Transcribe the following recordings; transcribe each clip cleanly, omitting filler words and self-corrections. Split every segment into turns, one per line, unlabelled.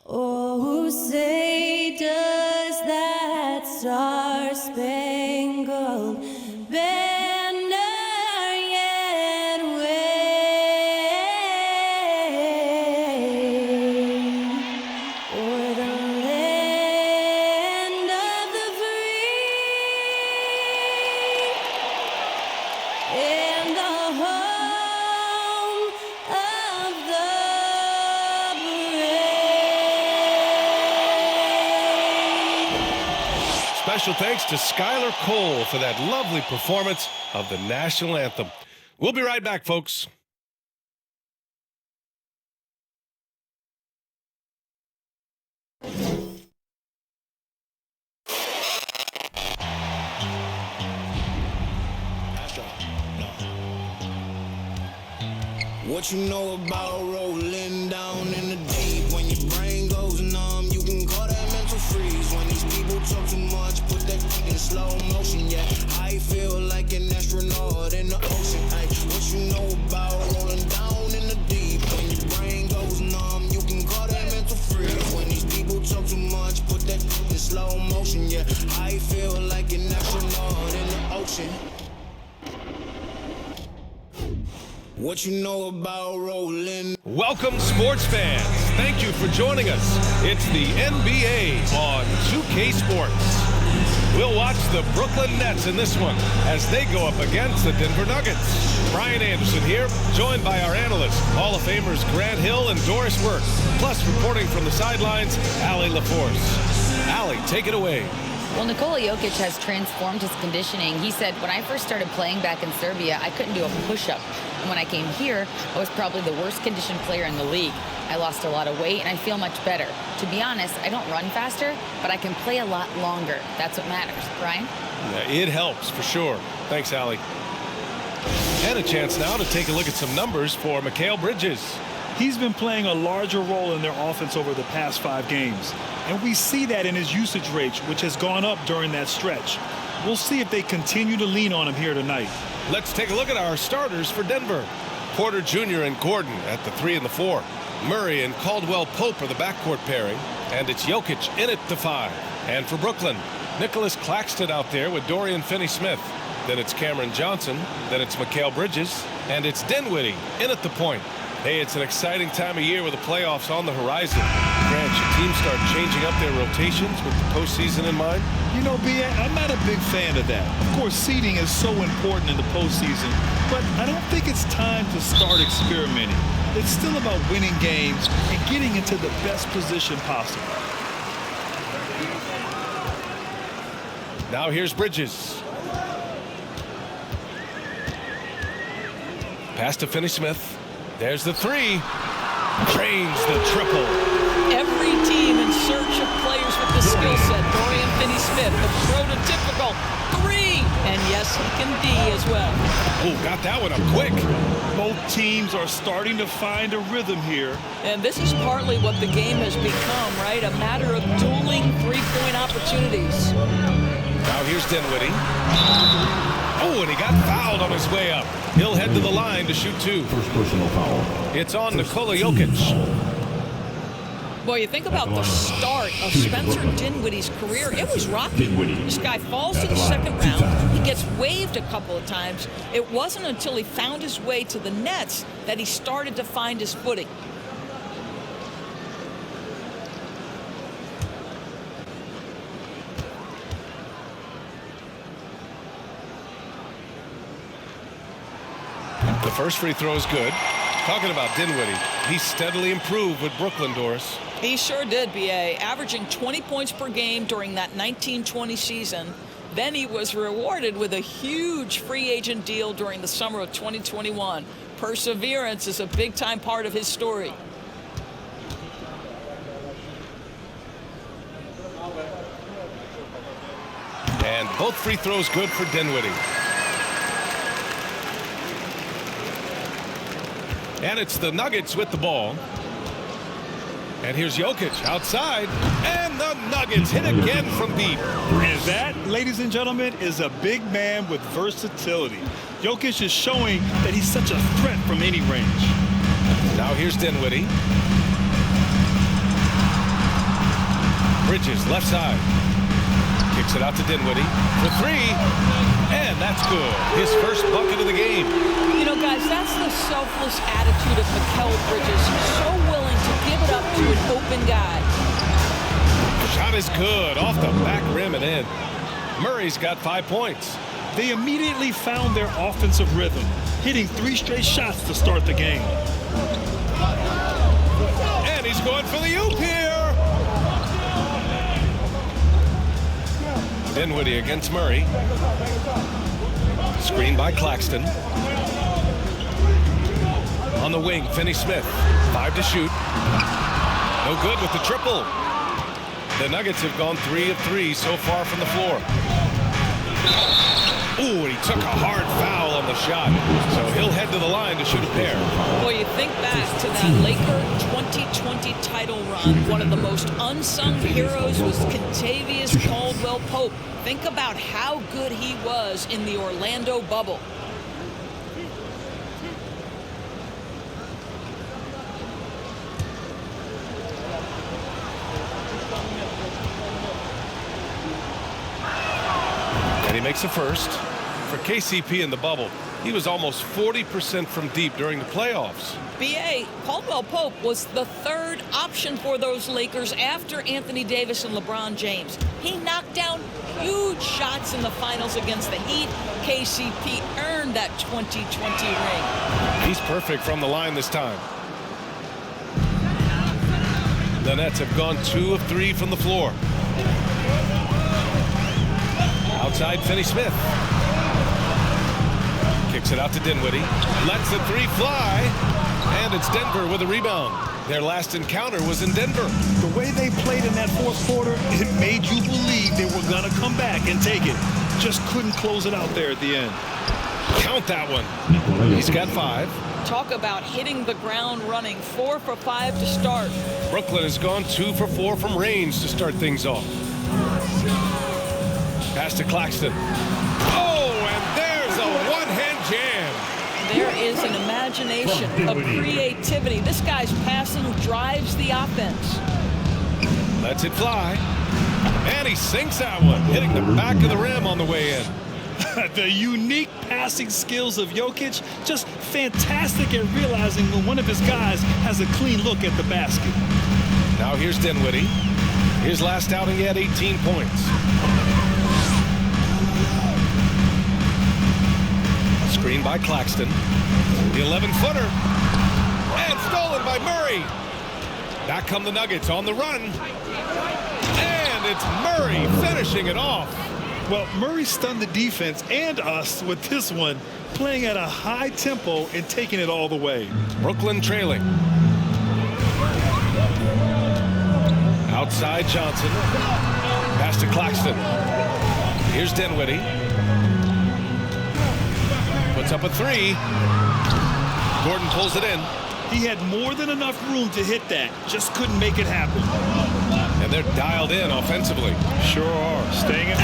Oh, say does that star-spangled banner yet wave o'er the land of the free and the home of the
Special thanks to Skylar Cole for that lovely performance of the national anthem. We'll be right back, folks.
What you know about rolling down in the deep? When your brain goes numb, you can call that mental freeze. When these people talk too much, put that in slow motion. Yeah, I feel like an astronaut in the ocean. Ay, what you know about rolling down in the deep? When your brain goes numb, you can call that mental freeze. When these people talk too much, put that in slow motion. Yeah, I feel like an astronaut in the ocean. What you know about rolling?
Welcome, sports fans. Thank you for joining us. It's the NBA on 2K Sports. We'll watch the Brooklyn Nets in this one as they go up against the Denver Nuggets. Brian Anderson here, joined by our analysts, Hall of Famers Grant Hill and Doris Work, plus reporting from the sidelines, Allie LaForce. Allie, take it away.
Well, Nikola Jokic has transformed his conditioning. He said, when I first started playing back in Serbia, I couldn't do a push-up. And when I came here, I was probably the worst conditioned player in the league. I lost a lot of weight, and I feel much better. To be honest, I don't run faster, but I can play a lot longer. That's what matters. Brian?
Yeah, it helps, for sure. Thanks, Allie. And a chance now to take a look at some numbers for Mikal Bridges.
He's been playing a larger role in their offense over the past 5 games. And we see that in his usage rate, which has gone up during that stretch. We'll see if they continue to lean on him here tonight.
Let's take a look at our starters for Denver. Porter Jr. and Gordon at the 3 and the 4. Murray and Caldwell-Pope are the backcourt pairing. And it's Jokic in at the 5. And for Brooklyn, Nicholas Claxton out there with Dorian Finney-Smith. Then it's Cameron Johnson. Then it's Mikal Bridges. And it's Dinwiddie in at the point. Hey, it's an exciting time of year with the playoffs on the horizon. Grant, should teams start changing up their rotations with the postseason in mind?
You know, B.A., I'm not a big fan of that. Of course, seeding is so important in the postseason, but I don't think it's time to start experimenting. It's still about winning games and getting into the best position possible.
Now here's Bridges. Pass to Finney-Smith. There's the 3. Drains the triple.
Every team in search of players with this skill set. Dorian Finney-Smith yes, he can D as well.
Oh, got that one up quick.
Both teams are starting to find a rhythm here.
And this is partly what the game has become, right? A matter of dueling three-point opportunities.
Now here's Dinwiddie. Oh, and he got fouled on his way up. He'll head to the line to shoot two.
First personal foul.
It's on Nikola Jokic.
Boy, you think about the start of Spencer Dinwiddie's career. It was rocky. This guy falls to the second round. He gets waived a couple of times. It wasn't until he found his way to the Nets that he started to find his footing.
The first free throw is good. Talking about Dinwiddie, he steadily improved with Brooklyn, Doris.
He sure did, B.A., averaging 20 points per game during that 1920 season. Then he was rewarded with a huge free agent deal during the summer of 2021. Perseverance is a big-time part of his story.
And both free throws good for Dinwiddie. And it's the Nuggets with the ball. And here's Jokic outside. And the Nuggets hit again from deep.
And that, ladies and gentlemen, is a big man with versatility. Jokic is showing that he's such a threat from any range.
Now here's Dinwiddie. Bridges left side. Kicks it out to Dinwiddie for three. And that's good. His first bucket of the game.
You know, guys, that's the selfless attitude of Mikal Bridges. He's so willing to give it up to an open guy.
Shot is good. Off the back rim and in. Murray's got 5 points.
They immediately found their offensive rhythm, hitting 3 straight shots to start the game.
And he's going for the oop here. Dinwiddie against Murray. Screen by Claxton. On the wing, Finney-Smith. 5 to shoot. No good with the triple. The Nuggets have gone 3 of 3 so far from the floor. Ooh, and he took a hard foul on the shot. So he'll head to the line to shoot a pair.
Boy, you think back to that Laker 2020 title run. One of the most unsung heroes was Kentavious Caldwell-Pope. Think about how good he was in the Orlando bubble.
And he makes a first. For KCP in the bubble, he was almost 40% from deep during the playoffs.
B.A., Caldwell-Pope was the third option for those Lakers after Anthony Davis and LeBron James. He knocked down huge shots in the finals against the Heat. KCP earned that 2020 ring.
He's perfect from the line this time. The Nets have gone 2 of 3 from the floor. Outside, Finney-Smith. Kicks it out to Dinwiddie. Lets the three fly. And it's Denver with a rebound. Their last encounter was in Denver.
The way they played in that fourth quarter, it made you believe they were going to come back and take it. Just couldn't close it out there at the end.
Count that one. He's got 5.
Talk about hitting the ground running. 4 for 5 to start.
Brooklyn has gone 2 for 4 from range to start things off. Pass to Claxton. Oh, and there's a one-hand jam.
There is an imagination of creativity. This guy's passing drives the offense.
Lets it fly. And he sinks that one, hitting the back of the rim on the way in.
The unique passing skills of Jokic, just fantastic at realizing when one of his guys has a clean look at the basket.
Now here's Dinwiddie. His last outing, he had 18 points. Screen by Claxton. The 11-footer. And stolen by Murray. Back come the Nuggets on the run. And it's Murray finishing it off.
Well, Murray stunned the defense and us with this one, playing at a high tempo and taking it all the way.
Brooklyn trailing. Outside Johnson. Pass to Claxton. Here's Dinwiddie. Puts up a three. Gordon pulls it in.
He had more than enough room to hit that. Just couldn't make it happen.
And they're dialed in offensively.
Sure are. Staying in.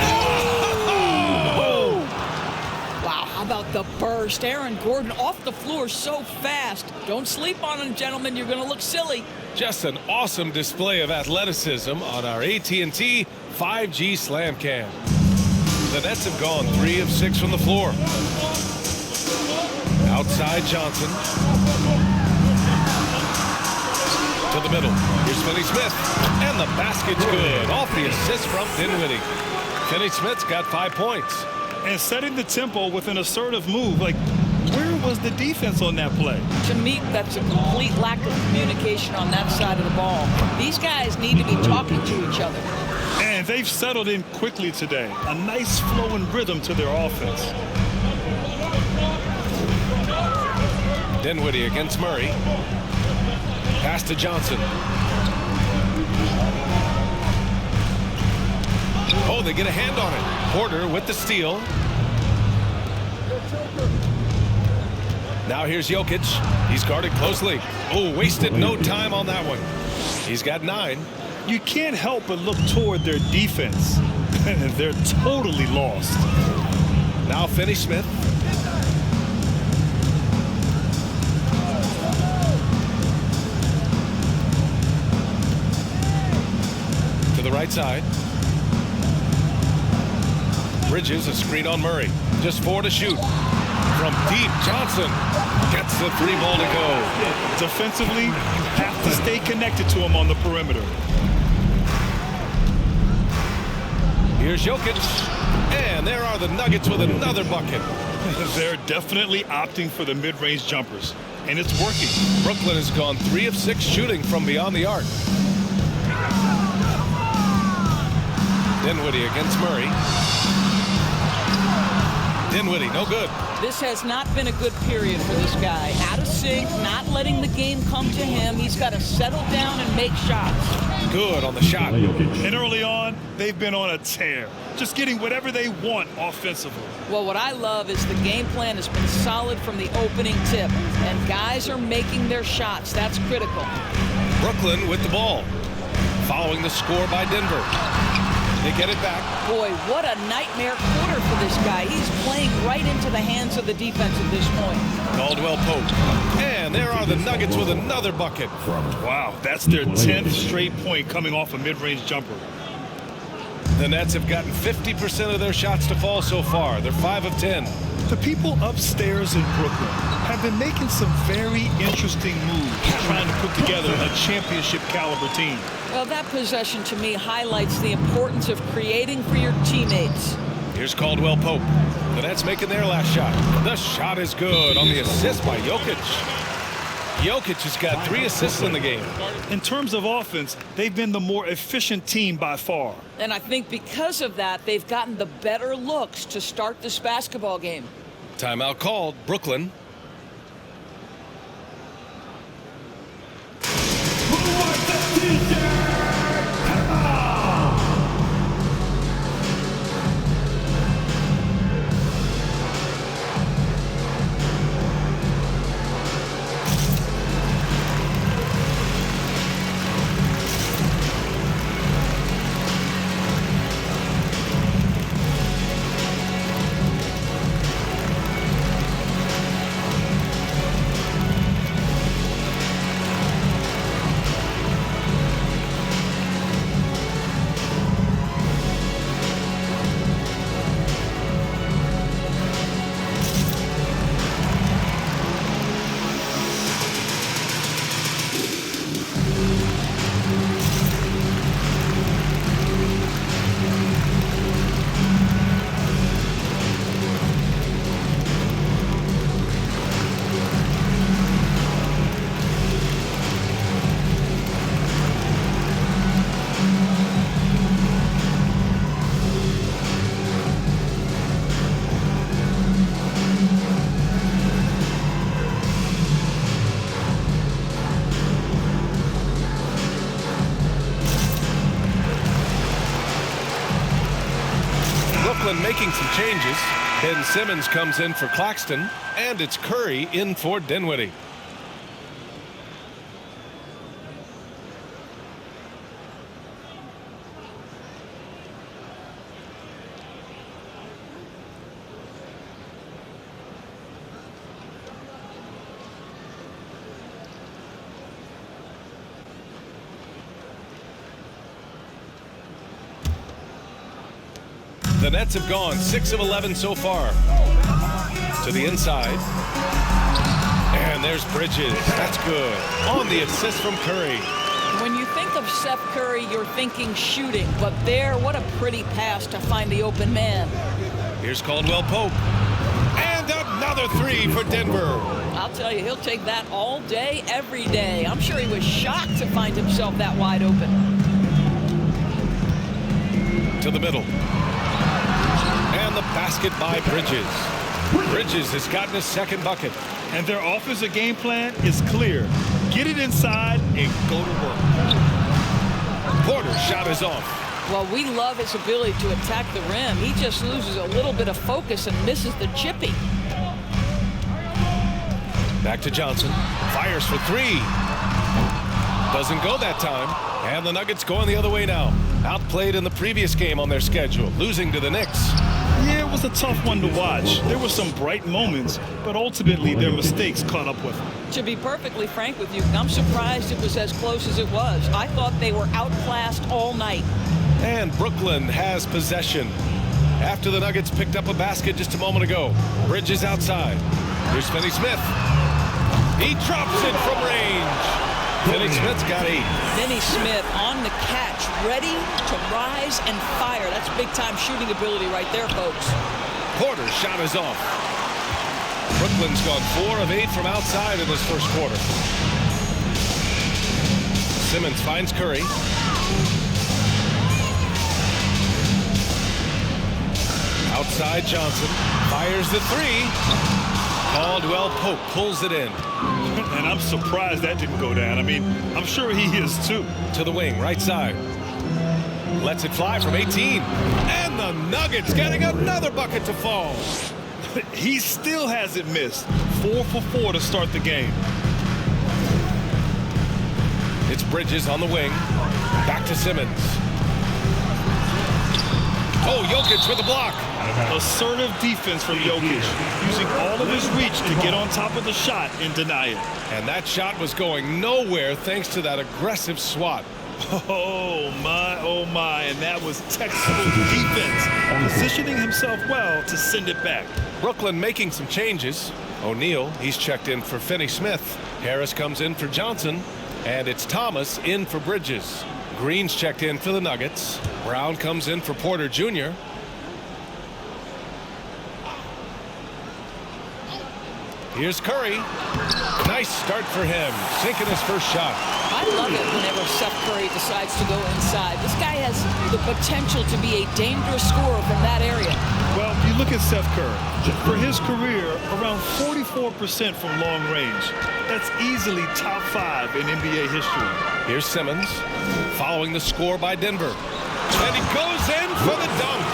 Wow, how about the burst? Aaron Gordon off the floor so fast. Don't sleep on him, gentlemen. You're going to look silly.
Just an awesome display of athleticism on our AT&T 5G Slam Cam. The Nets have gone 3 of 6 from the floor. Outside Johnson. To the middle. Here's Finney-Smith. And the basket's good. Off the assist from Dinwiddie. Finney-Smith's got 5 points.
And setting the tempo with an assertive move. Like, where was the defense on that play?
To me, that's a complete lack of communication on that side of the ball. These guys need to be talking to each other.
And they've settled in quickly today. A nice flowing rhythm to their offense.
Dinwiddie against Murray. Pass to Johnson. Oh, they get a hand on it. Porter with the steal. Now here's Jokic. He's guarded closely. Oh, wasted no time on that one. He's got 9.
You can't help but look toward their defense. They're totally lost.
Now Finney-Smith. To the right side. Bridges a screen on Murray. Just 4 to shoot. From deep, Johnson gets the 3 ball to go.
Defensively, you have to stay connected to him on the perimeter.
Here's Jokic. And there are the Nuggets with another bucket.
They're definitely opting for the mid-range jumpers. And it's working.
Brooklyn has gone 3 of 6 shooting from beyond the arc. Dinwiddie against Murray. Dinwiddie, no good.
This has not been a good period for this guy. Out of sync, not letting the game come to him. He's got to settle down and make shots.
Good on the shot.
And early on, they've been on a tear. Just getting whatever they want offensively.
Well, what I love is the game plan has been solid from the opening tip. And guys are making their shots. That's critical.
Brooklyn with the ball. Following the score by Denver. They get it back.
Boy, what a nightmare quarter for this guy. He's playing right into the hands of the defense at this point.
Caldwell Pope. And there are the Nuggets with another bucket.
Wow, that's their 10th straight point coming off a mid-range jumper.
The Nets have gotten 50% of their shots to fall so far. They're 5 of 10.
The people upstairs in Brooklyn have been making some very interesting moves, trying to put together a championship caliber team.
Well, that possession to me highlights the importance of creating for your teammates.
Here's Caldwell Pope. The Nets making their last shot. The shot is good on the assist by Jokic. Jokic has got 3 assists in the game.
In terms of offense, they've been the more efficient team by far.
And I think because of that, they've gotten the better looks to start this basketball game.
Timeout called. Brooklyn. Making some changes. Ben Simmons comes in for Claxton, and it's Curry in for Dinwiddie. The Nets have gone 6 of 11 so far. To the inside. And there's Bridges. That's good. On the assist from Curry.
When you think of Seth Curry, you're thinking shooting. But there, what a pretty pass to find the open man.
Here's Caldwell Pope. And another three for Denver.
I'll tell you, he'll take that all day, every day. I'm sure he was shocked to find himself that wide open.
To the middle. And the basket by Bridges. Bridges has gotten his second bucket.
And their offensive game plan is clear. Get it inside and go to work.
Porter's shot is off.
Well, we love his ability to attack the rim. He just loses a little bit of focus and misses the chippy.
Back to Johnson. Fires for three. Doesn't go that time. And the Nuggets going the other way now. Outplayed in the previous game on their schedule, losing to the Knicks.
Yeah, it was a tough one to watch. There were some bright moments, but ultimately their mistakes caught up with them.
To be perfectly frank with you, I'm surprised it was as close as it was. I thought they were outclassed all night.
And Brooklyn has possession. After the Nuggets picked up a basket just a moment ago. Bridges outside. Here's Finney-Smith. He drops it from range. Finney-Smith's got 8.
Finney-Smith on the catch, ready to rise and fire. That's big-time shooting ability right there, folks.
Porter's shot is off. Brooklyn's gone 4 of 8 from outside in this first quarter. Simmons finds Curry. Outside Johnson. Fires the three. Caldwell Pope pulls it in.
And I'm surprised that didn't go down. I mean, I'm sure he is too.
To the wing, right side. Lets it fly from 18. And the Nuggets getting another bucket to fall.
He still hasn't missed. 4 for 4 to start the game.
It's Bridges on the wing. Back to Simmons. Oh, Jokic with the block.
Assertive defense from Jokic, using all of his reach to get on top of the shot and deny it.
And that shot was going nowhere thanks to that aggressive swat.
Oh my, and that was textbook defense, positioning himself well to send it back.
Brooklyn making some changes. O'Neal, he's checked in for Finney-Smith. Harris comes in for Johnson, and it's Thomas in for Bridges. Green's checked in for the Nuggets. Brown comes in for Porter Jr. Here's Curry. Nice start for him, sinking his first shot.
I love it whenever Seth Curry decides to go inside. This guy has the potential to be a dangerous scorer from that area.
Well, you look at Seth Curry. For his career, around 44% from long range. That's easily top 5 in NBA history.
Here's Simmons, following the score by Denver. And he goes in for the dunk.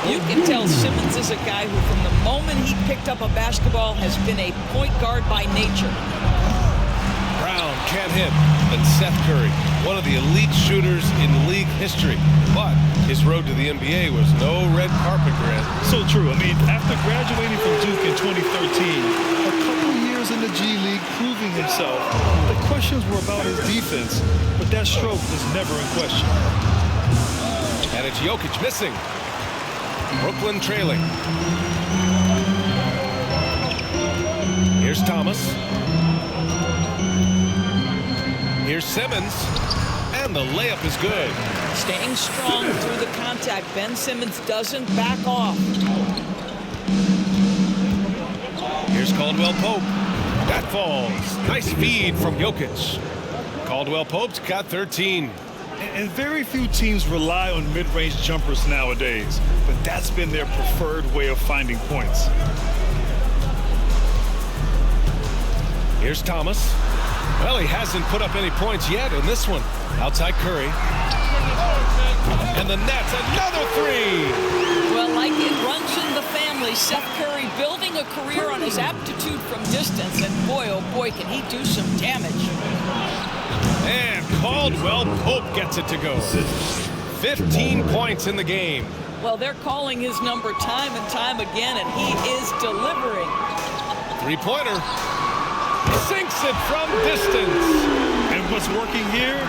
You can tell Simmons is a guy who, from the moment he picked up a basketball, has been a point guard by nature.
Brown can't hit. And Seth Curry, one of the elite shooters in league history. But his road to the NBA was no red carpet, Grant.
So true. I mean, after graduating from Duke in 2013, a couple years in the G League proving himself, the questions were about his defense, but that stroke was never in question.
And it's Jokic missing. Brooklyn trailing. Here's Thomas. Here's Simmons. And the layup is good.
Staying strong through the contact. Ben Simmons doesn't back off.
Here's Caldwell Pope. That falls. Nice feed from Jokic. Caldwell Pope's got 13.
And very few teams rely on mid-range jumpers nowadays, but that's been their preferred way of finding points.
Here's Thomas. Well, he hasn't put up any points yet in this one. Outside Curry. And the Nets, another three.
Well, like like it runs in the family. Seth Curry building a career on his aptitude from distance, and boy, oh boy, can he do some damage.
And Caldwell Pope gets it to go. 15 points in the game.
Well, they're calling his number time and time again, and he is delivering.
Three-pointer. Sinks it from distance.
And what's working here?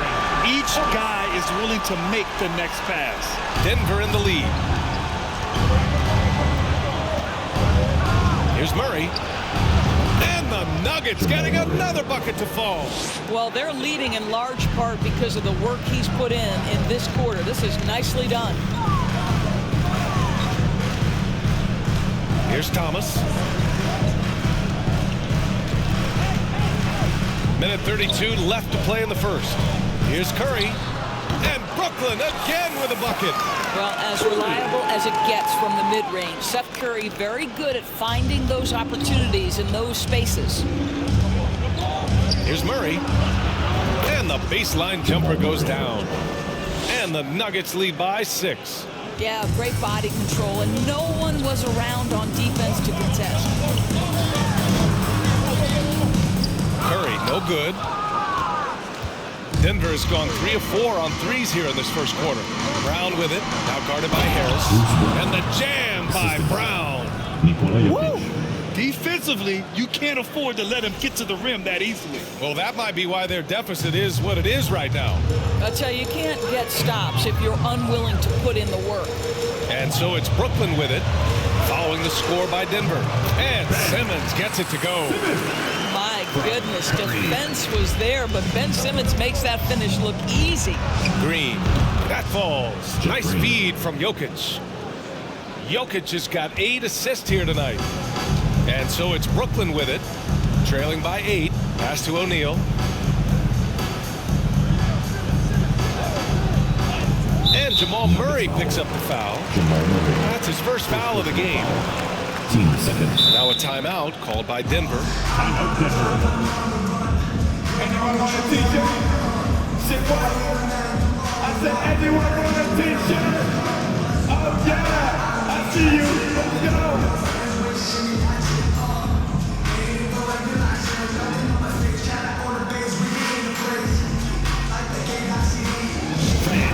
Each guy is willing to make the next pass.
Denver in the lead. Here's Murray. And the Nuggets getting another bucket to fall.
Well, they're leading in large part because of the work he's put in this quarter. This is nicely done.
Here's Thomas. Minute 32 left to play in the first. Here's Curry. And Brooklyn again with a bucket.
Well, as reliable as it gets from the mid-range. Seth Curry very good at finding those opportunities in those spaces.
Here's Murray. And the baseline jumper goes down. And the Nuggets lead by 6.
Yeah, great body control, and no one was around on defense to contest.
Curry, no good. Denver has gone 3 of 4 on threes here in this first quarter. Brown with it, now guarded by Harris. And the jam by Brown.
Woo! Defensively, you can't afford to let him get to the rim that easily.
Well, that might be why their deficit is what it is right now.
I tell you, you can't get stops if you're unwilling to put in the work.
And so it's Brooklyn with it, following the score by Denver. And Simmons gets it to go.
My goodness, defense was there, but Ben Simmons makes that finish look easy.
Green, that falls. Nice feed from Jokic. Jokic has got 8 assists here tonight. And so it's Brooklyn with it, trailing by 8. Pass to O'Neal. And Jamal Murray picks up the foul. That's his first foul of the game. Now a timeout called by Denver.
Anyone want a t-shirt? Sit quiet. I said, anyone want a t-shirt? Oh yeah, I see you. Let's go.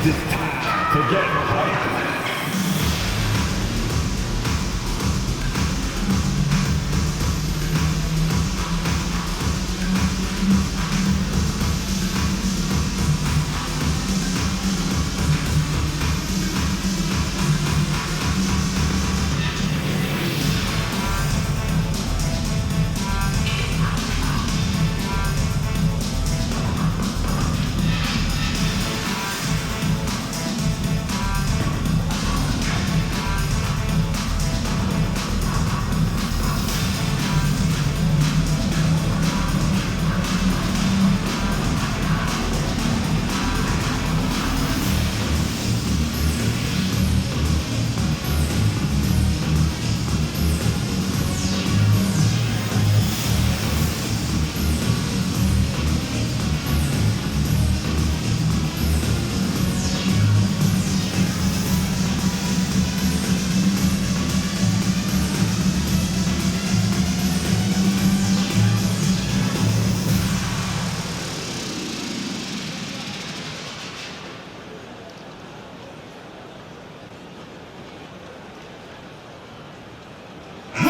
It's time to get hyped.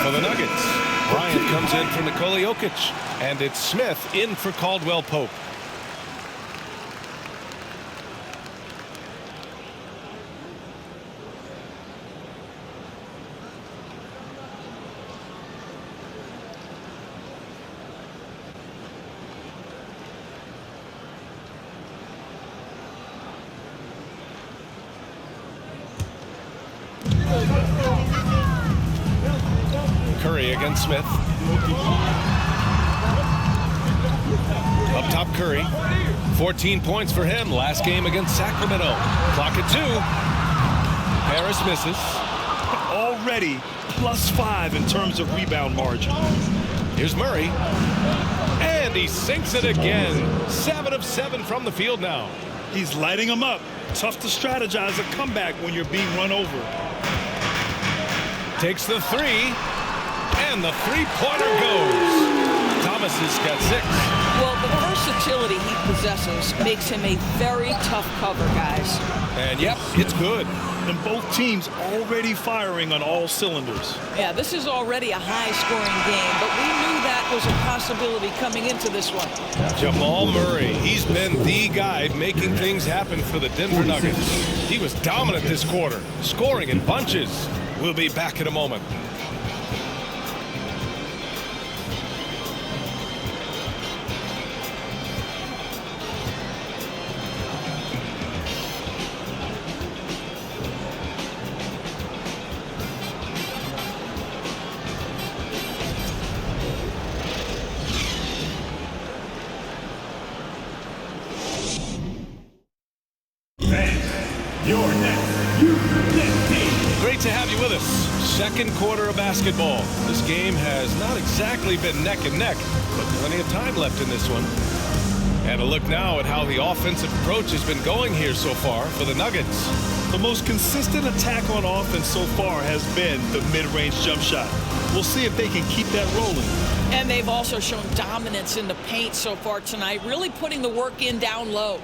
For the Nuggets, Bryant comes in for Nikola Jokic, and it's Smith in for Caldwell Pope. Curry against Smith. Up top, Curry. 14 points for him last game against Sacramento. Clock at 2. Harris misses.
Already +5 in terms of rebound margin.
Here's Murray. And he sinks it again. 7 of 7 from the field now.
He's lighting them up. Tough to strategize a comeback when you're being run over.
takes the three, and the three-pointer goes. Thomas has got 6.
Well, the versatility he possesses makes him a very tough cover, guys.
And yep, it's good.
And both teams already firing on all cylinders.
Yeah, this is already a high-scoring game, but we knew that was a possibility coming into this one.
Jamal Murray, he's been the guy making things happen for the Denver Nuggets. He was dominant this quarter, scoring in bunches. We'll be back in a moment.
Your next, you next team.
Great to have you with us. Second quarter of basketball. This game has not exactly been neck and neck, but plenty of time left in this one. And a look now at how the offensive approach has been going here so far for the Nuggets.
The most consistent attack on offense so far has been the mid-range jump shot. We'll see if they can keep that rolling.
And they've also shown dominance in the paint so far tonight, really putting the work in down low.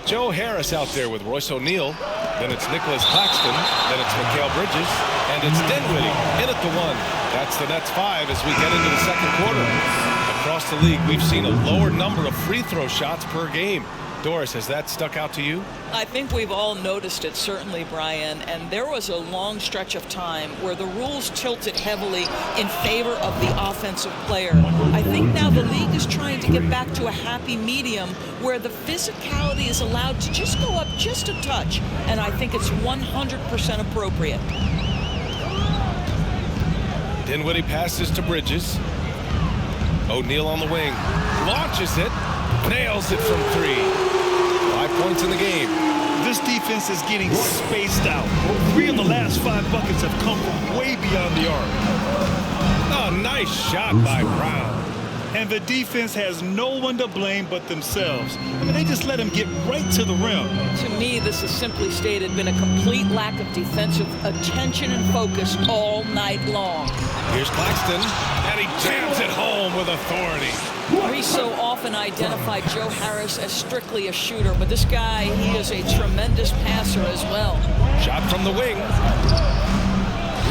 Joe Harris out there with Royce O'Neal. Then it's Nicholas Claxton. Then it's Mikal Bridges. And it's Dinwiddie in at the 1. That's the Nets 5 as we get into the second quarter. Across the league, we've seen a lower number of free throw shots per game. Doris, has that stuck out to you?
I think we've all noticed it, certainly, Brian. And there was a long stretch of time where the rules tilted heavily in favor of the offensive player. I think now the league is trying to get back to a happy medium where the physicality is allowed to just go up just a touch. And I think it's 100% appropriate.
Dinwiddie passes to Bridges. O'Neal on the wing. Launches it. Nails it from 3. 5 points in the game.
This defense is getting spaced out. 3 of the last 5 buckets have come from way beyond the arc.
Oh, nice shot by Brown.
And the defense has no one to blame but themselves. I mean, they just let him get right to the rim.
To me, this has simply stated been a complete lack of defensive attention and focus all night long.
Here's Claxton, and he jams it home with authority.
We so often identify Joe Harris as strictly a shooter, but this guy, he is a tremendous passer as well.
Shot from the wing.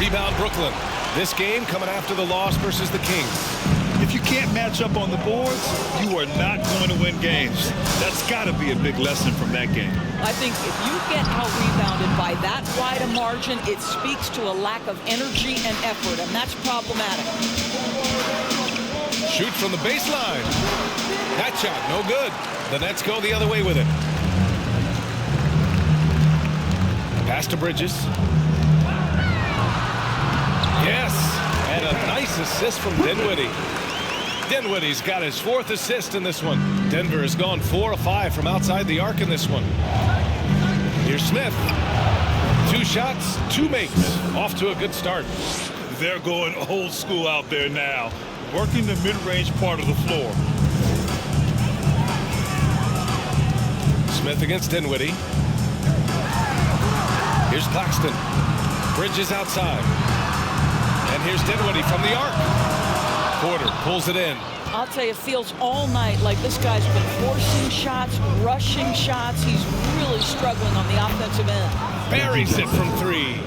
Rebound Brooklyn. This game coming after the loss versus the Kings.
If you can't match up on the boards, you are not going to win games. That's got to be a big lesson from that game.
I think if you get out-rebounded by that wide a margin, it speaks to a lack of energy and effort, and that's problematic.
Shoot from the baseline. That shot, no good. The Nets go the other way with it. Pass to Bridges. Yes, and a nice assist from Dinwiddie. Dinwiddie's got his 4th assist in this one. Denver has gone 4 of 5 from outside the arc in this one. Here's Smith. 2 shots, 2 makes. Off to a good start.
They're going old school out there now, working the mid-range part of the floor.
Smith against Dinwiddie. Here's Claxton. Bridges outside. And here's Dinwiddie from the arc. Porter pulls it in.
I'll tell you, it feels all night like this guy's been forcing shots, rushing shots. He's really struggling on the offensive end.
Buries it from 3.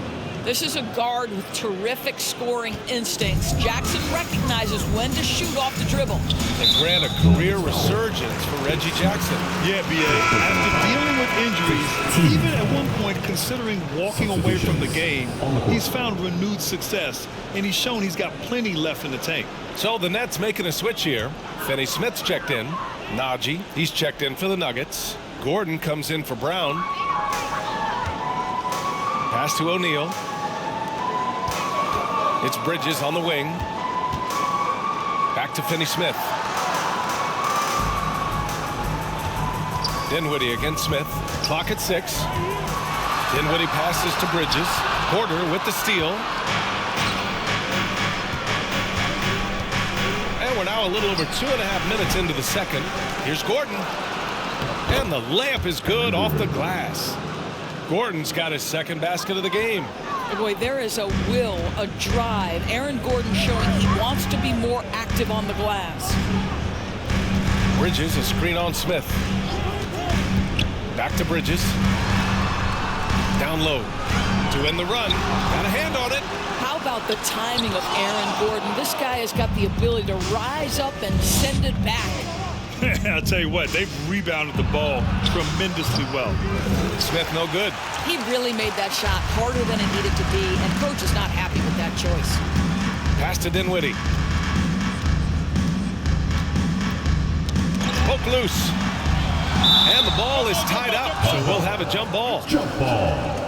This is a guard with terrific scoring instincts. Jackson recognizes when to shoot off the dribble.
It grant a career resurgence for Reggie Jackson.
Yeah, B.A. After dealing with injuries, even at one point considering walking away from the game, he's found renewed success, and he's shown he's got plenty left in the tank.
So the Nets making a switch here. Finney-Smith's checked in. Najee, he's checked in for the Nuggets. Gordon comes in for Brown. Pass to O'Neal. It's Bridges on the wing. Back to Finney-Smith. Dinwiddie against Smith. Clock at 6. Dinwiddie passes to Bridges. Porter with the steal. And we're now a little over 2.5 minutes into the second. Here's Gordon. And the layup is good off the glass. Gordon's got his second basket of the game.
Boy, there is a will, a drive. Aaron Gordon showing he wants to be more active on the glass.
Bridges, a screen on Smith. Back to Bridges. Down low. To end the run. Got a hand on it.
How about the timing of Aaron Gordon? This guy has got the ability to rise up and send it back.
I'll tell you what, they've rebounded the ball tremendously well.
Smith no good.
He really made that shot harder than it needed to be, and coach is not happy with that choice.
Pass to Dinwiddie. Poke loose. And the ball is tied up, so we'll have a jump ball.
Jump ball.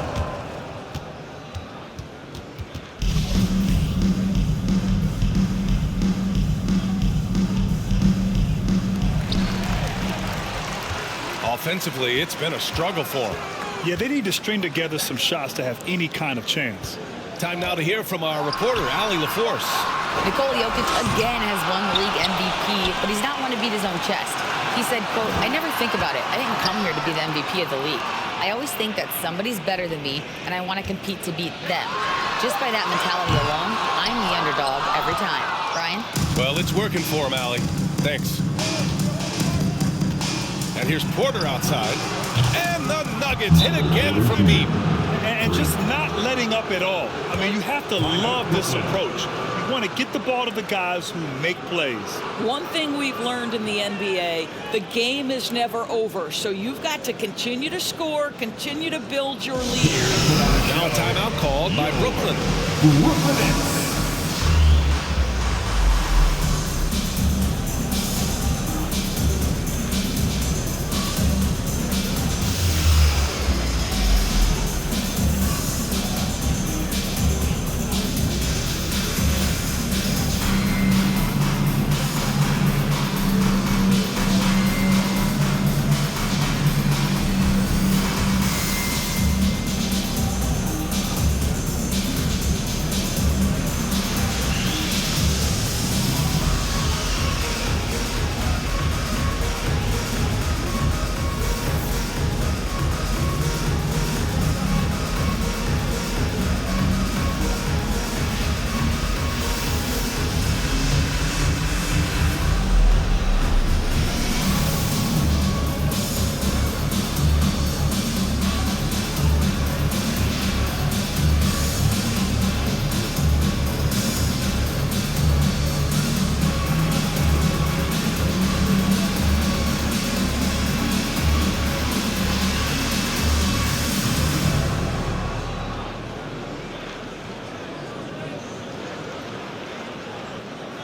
Offensively, it's been a struggle for him.
Yeah, they need to string together some shots to have any kind of chance.
Time now to hear from our reporter, Allie LaForce.
Nikola Jokic again has won the league MVP, but he's not one to beat his own chest. He said, quote, "I never think about it. I didn't come here to be the MVP of the league. I always think that somebody's better than me, and I want to compete to beat them. Just by that mentality alone, I'm the underdog every time." Brian?
Well, it's working for him, Allie. Thanks. And here's Porter outside. And the Nuggets hit again from deep.
And just not letting up at all. I mean, you have to love this approach. You want to get the ball to the guys who make plays.
One thing we've learned in the NBA, the game is never over. So you've got to continue to score, continue to build your lead.
Now a timeout called by Brooklyn.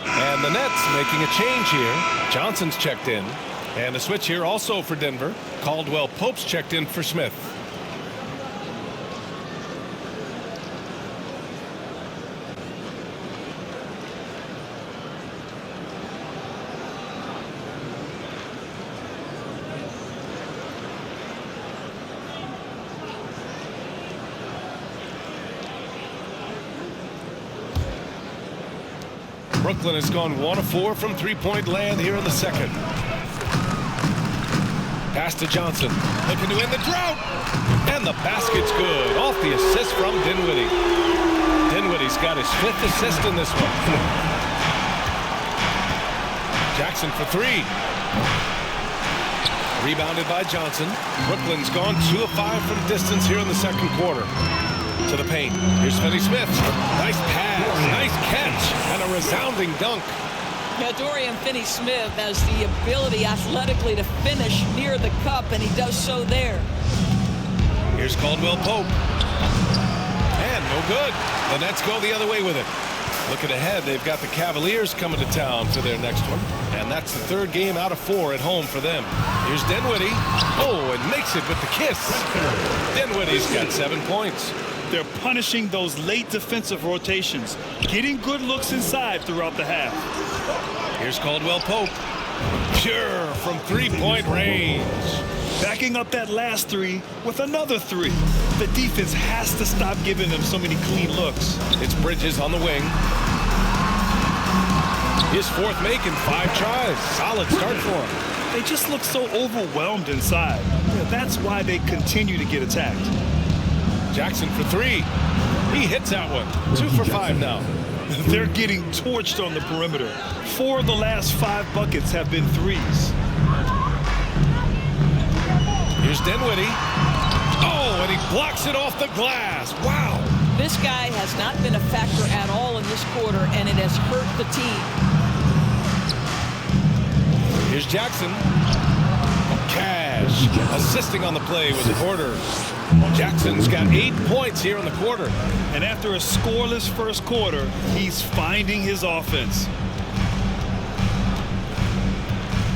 And the Nets making a change here. Johnson's checked in. And a switch here also for Denver. Caldwell Pope's checked in for Smith. Brooklyn has gone 1 of 4 from three-point land here in the second. Pass to Johnson, looking to end the drought. And the basket's good, off the assist from Dinwiddie. Dinwiddie's got his 5th assist in this one. Jackson for 3. Rebounded by Johnson. Brooklyn's gone 2 of 5 from distance here in the second quarter. To the paint. Here's Finney-Smith. Nice pass, nice catch, and a resounding dunk.
Yeah, Dorian Finney-Smith has the ability athletically to finish near the cup, and he does so there.
Here's Caldwell Pope. And no good. The Nets go the other way with it. Looking ahead, they've got the Cavaliers coming to town for their next one. And that's the 3rd game out of 4 at home for them. Here's Dinwiddie. Oh, and makes it with the kiss. Dinwiddie's got 7 points.
They're punishing those late defensive rotations, getting good looks inside throughout the half.
Here's Caldwell Pope. Pure from three-point range.
Backing up that last 3 with another 3. The defense has to stop giving them so many clean looks.
It's Bridges on the wing. His 4th make in 5 tries. Solid start for him.
They just look so overwhelmed inside. That's why they continue to get attacked.
Jackson for 3. He hits that one. 2 for 5 now.
They're getting torched on the perimeter. 4 of the last 5 buckets have been threes.
Here's Dinwiddie. Oh, and he blocks it off the glass. Wow.
This guy has not been a factor at all in this quarter, and it has hurt the team.
Here's Jackson. Cash assisting on the play with Porter. Jackson's got 8 points here in the quarter.
And after a scoreless first quarter, he's finding his offense.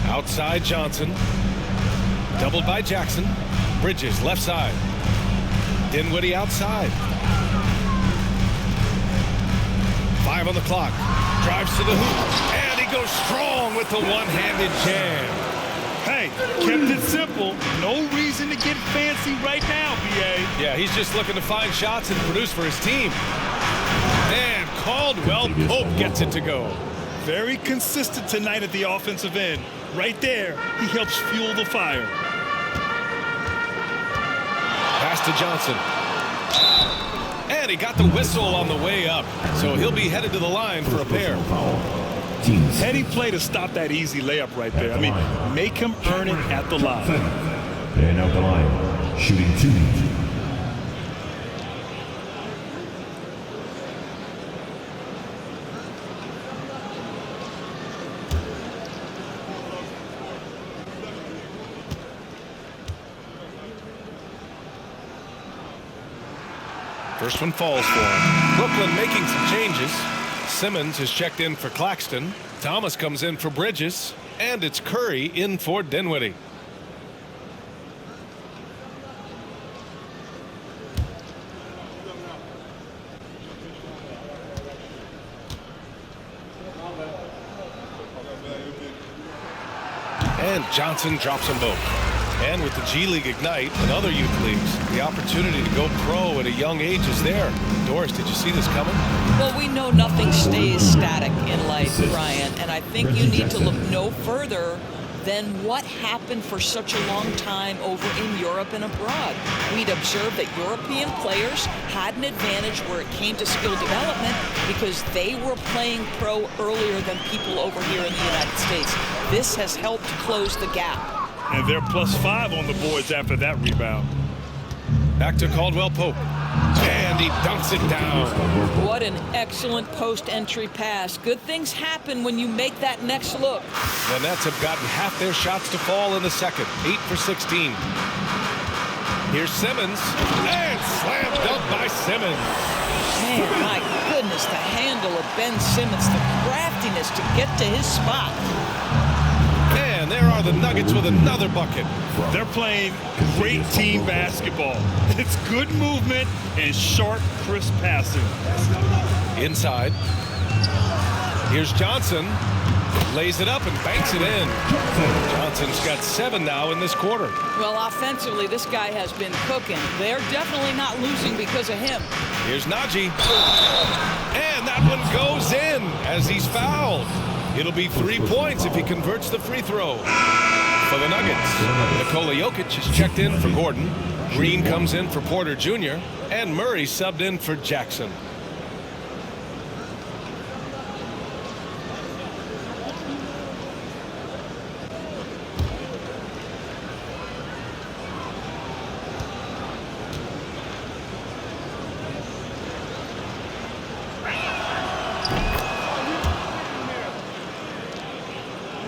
Outside Johnson. Doubled by Jackson. Bridges left side. Dinwiddie outside. 5 on the clock. Drives to the hoop. And he goes strong with the one-handed jam.
Hey, kept it simple. No reason to get fancy right now, B.A.
Yeah, he's just looking to find shots and produce for his team. And Caldwell Pope gets it to go.
Very consistent tonight at the offensive end. Right there, he helps fuel the fire.
Pass to Johnson. And he got the whistle on the way up. So he'll be headed to the line for a pair.
Heady play to stop that easy layup right there. I mean, make him earn it at the line.
And out the line, shooting 2.
First one falls for him. Brooklyn making some changes. Simmons has checked in for Claxton. Thomas comes in for Bridges. And it's Curry in for Dinwiddie. And Johnson drops them both. And with the G League Ignite and other youth leagues, the opportunity to go pro at a young age is there. Doris, did you see this coming?
Well, we know nothing stays static in life, Brian, and I think you need to look no further than what happened for such a long time over in Europe and abroad. We'd observed that European players had an advantage where it came to skill development because they were playing pro earlier than people over here in the United States. This has helped close the gap.
And they're +5 on the boards after that rebound.
Back to Caldwell Pope. And he dunks it down.
What an excellent post-entry pass. Good things happen when you make that next look.
The Nets have gotten half their shots to fall in the second. 8 for 16. Here's Simmons. And slammed up by Simmons.
Man, my goodness, the handle of Ben Simmons, the craftiness to get to his spot.
And there are the Nuggets with another bucket.
They're playing great team basketball. It's good movement and sharp, crisp passing.
Inside. Here's Johnson. Lays it up and banks it in. Johnson's got 7 now in this quarter.
Well, offensively, this guy has been cooking. They're definitely not losing because of him.
Here's Najee. And that one goes in as he's fouled. It'll be 3 points if he converts the free throw. For the Nuggets, Nikola Jokic is checked in for Gordon. Green comes in for Porter Jr. And Murray subbed in for Jackson.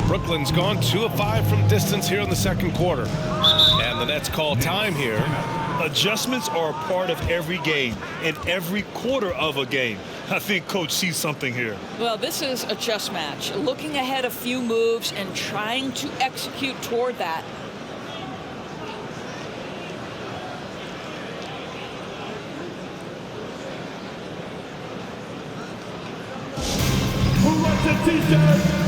Brooklyn's gone 2 of 5 from distance here in the second quarter. And the Nets call time here.
Adjustments are a part of every game and every quarter of a game. I think Coach sees something here.
Well, this is a chess match. Looking ahead a few moves and trying to execute toward that.
Who wants a t-shirt?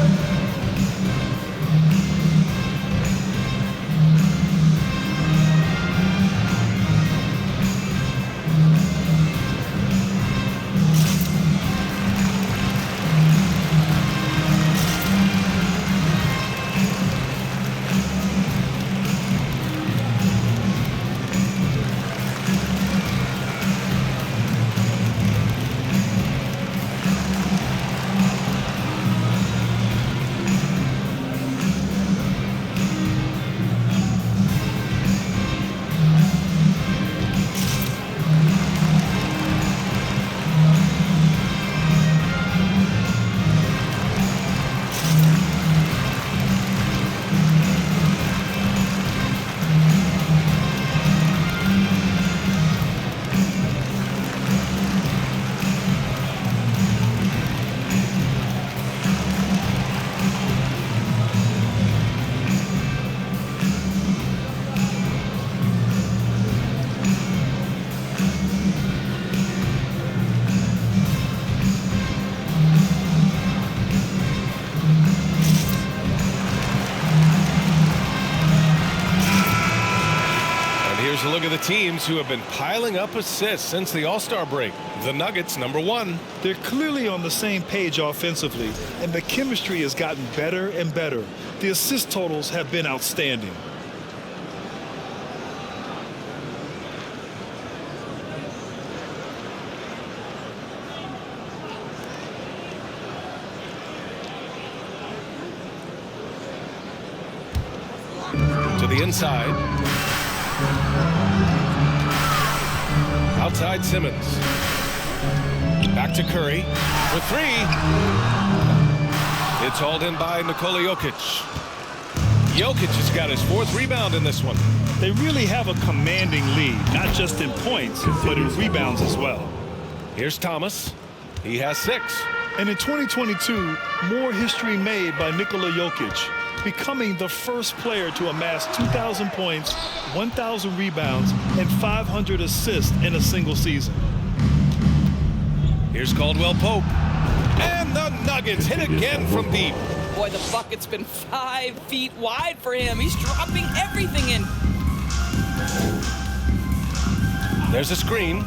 teams who have been piling up assists since the All-Star break. The Nuggets, number 1.
They're clearly on the same page offensively, and the chemistry has gotten better and better. The assist totals have been outstanding.
To the inside. Outside Simmons. Back to Curry for 3. It's hauled in by Nikola Jokic. Jokic has got his 4th rebound in this one.
They really have a commanding lead, not just in points, but in rebounds as well.
Here's Thomas. He has 6.
And in 2022, more history made by Nikola Jokic, becoming the first player to amass 2,000 points, 1,000 rebounds, and 500 assists in a single season.
Here's Caldwell Pope. And the Nuggets hit again from deep.
Boy, the bucket's been 5 feet wide for him. He's dropping everything in.
There's a screen.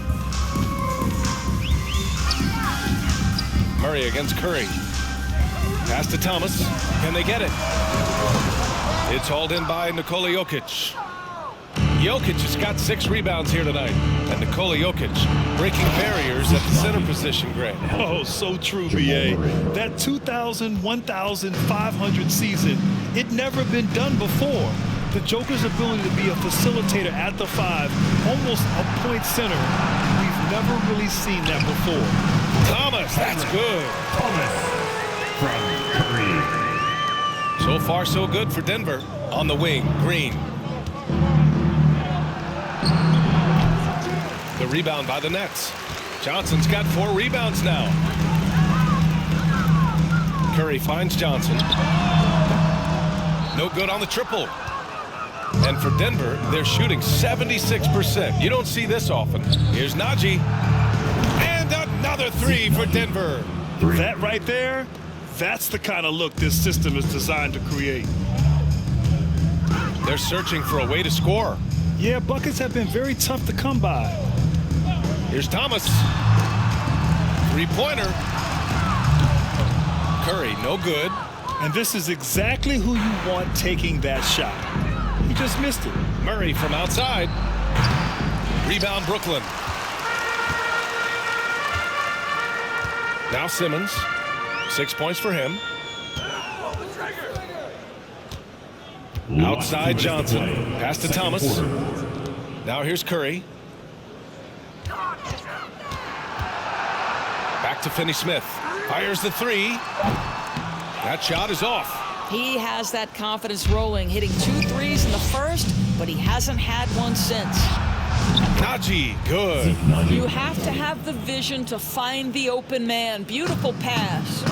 Murray against Curry. Pass to Thomas. Can they get it? It's hauled in by Nikola Jokic. Jokic has got 6 rebounds here tonight. And Nikola Jokic breaking barriers at the center position, Greg.
Oh, so true, B.A. That 2,000, 1,500 season, it never been done before. The Joker's ability to be a facilitator at the 5, almost a point center, we've never really seen that before.
Thomas, that's good.
Thomas from Curry.
So far, so good for Denver. On the wing, Green. The rebound by the Nets. Johnson's got 4 rebounds now. Curry finds Johnson. No good on the triple. And for Denver, they're shooting 76%. You don't see this often. Here's Najee. And another 3 for Denver.
That right there, that's the kind of look this system is designed to create.
They're searching for a way to score.
Yeah, buckets have been very tough to come by.
Here's Thomas. 3-pointer. Curry, no good.
And this is exactly who you want taking that shot. He just missed it.
Murray from outside. Rebound, Brooklyn. Now Simmons. 6 points for him. Outside Johnson. Pass to Thomas. Now here's Curry. Back to Finney-Smith. Fires the 3. That shot is off.
He has that confidence rolling, hitting 2 threes in the first, but he hasn't had one since.
Najee, good.
You have to have the vision to find the open man. Beautiful pass.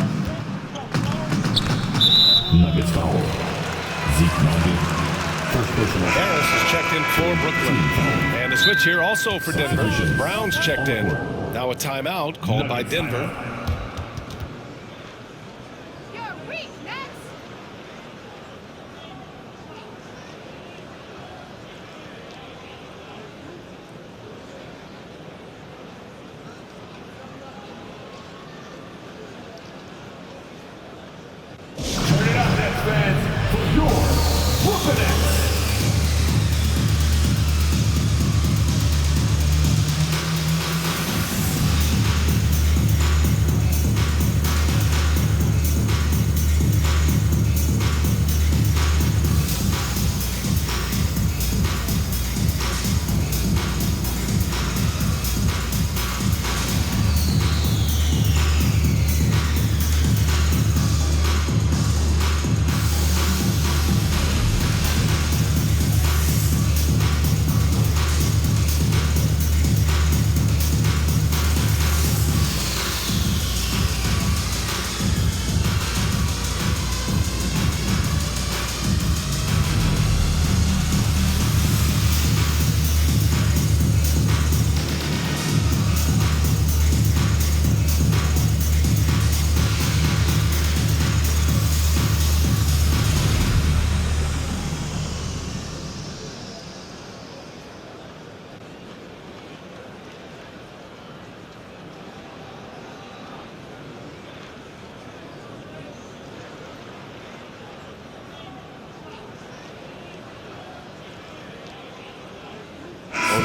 Nuggets foul. Zeke Najee. First personal.
Harris is checked in for Brooklyn. And a switch here also for Denver. Brown's checked in. Now a timeout called by Denver.
Turn it up, Nets fans, for your Brooklyn Nets.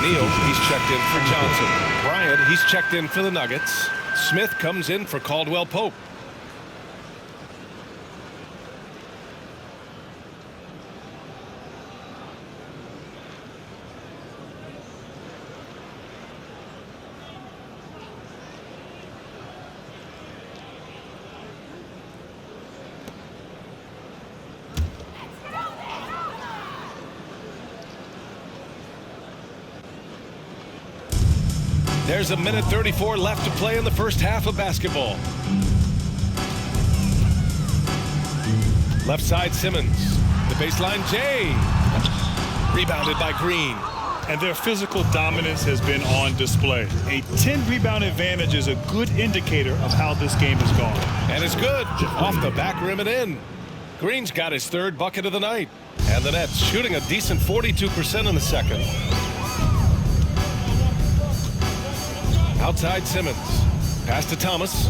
Neal, he's checked in for Johnson. Bryant, he's checked in for the Nuggets. Smith comes in for Caldwell Pope. There's a minute 34 left to play in the first half of basketball. Left side Simmons. The baseline Jay. Rebounded by Green.
And their physical dominance has been on display. A 10-rebound advantage is a good indicator of how this game has gone.
And it's good. Off the back rim and in. Green's got his third bucket of the night. And the Nets shooting a decent 42% in the second. Outside Simmons. Pass to Thomas.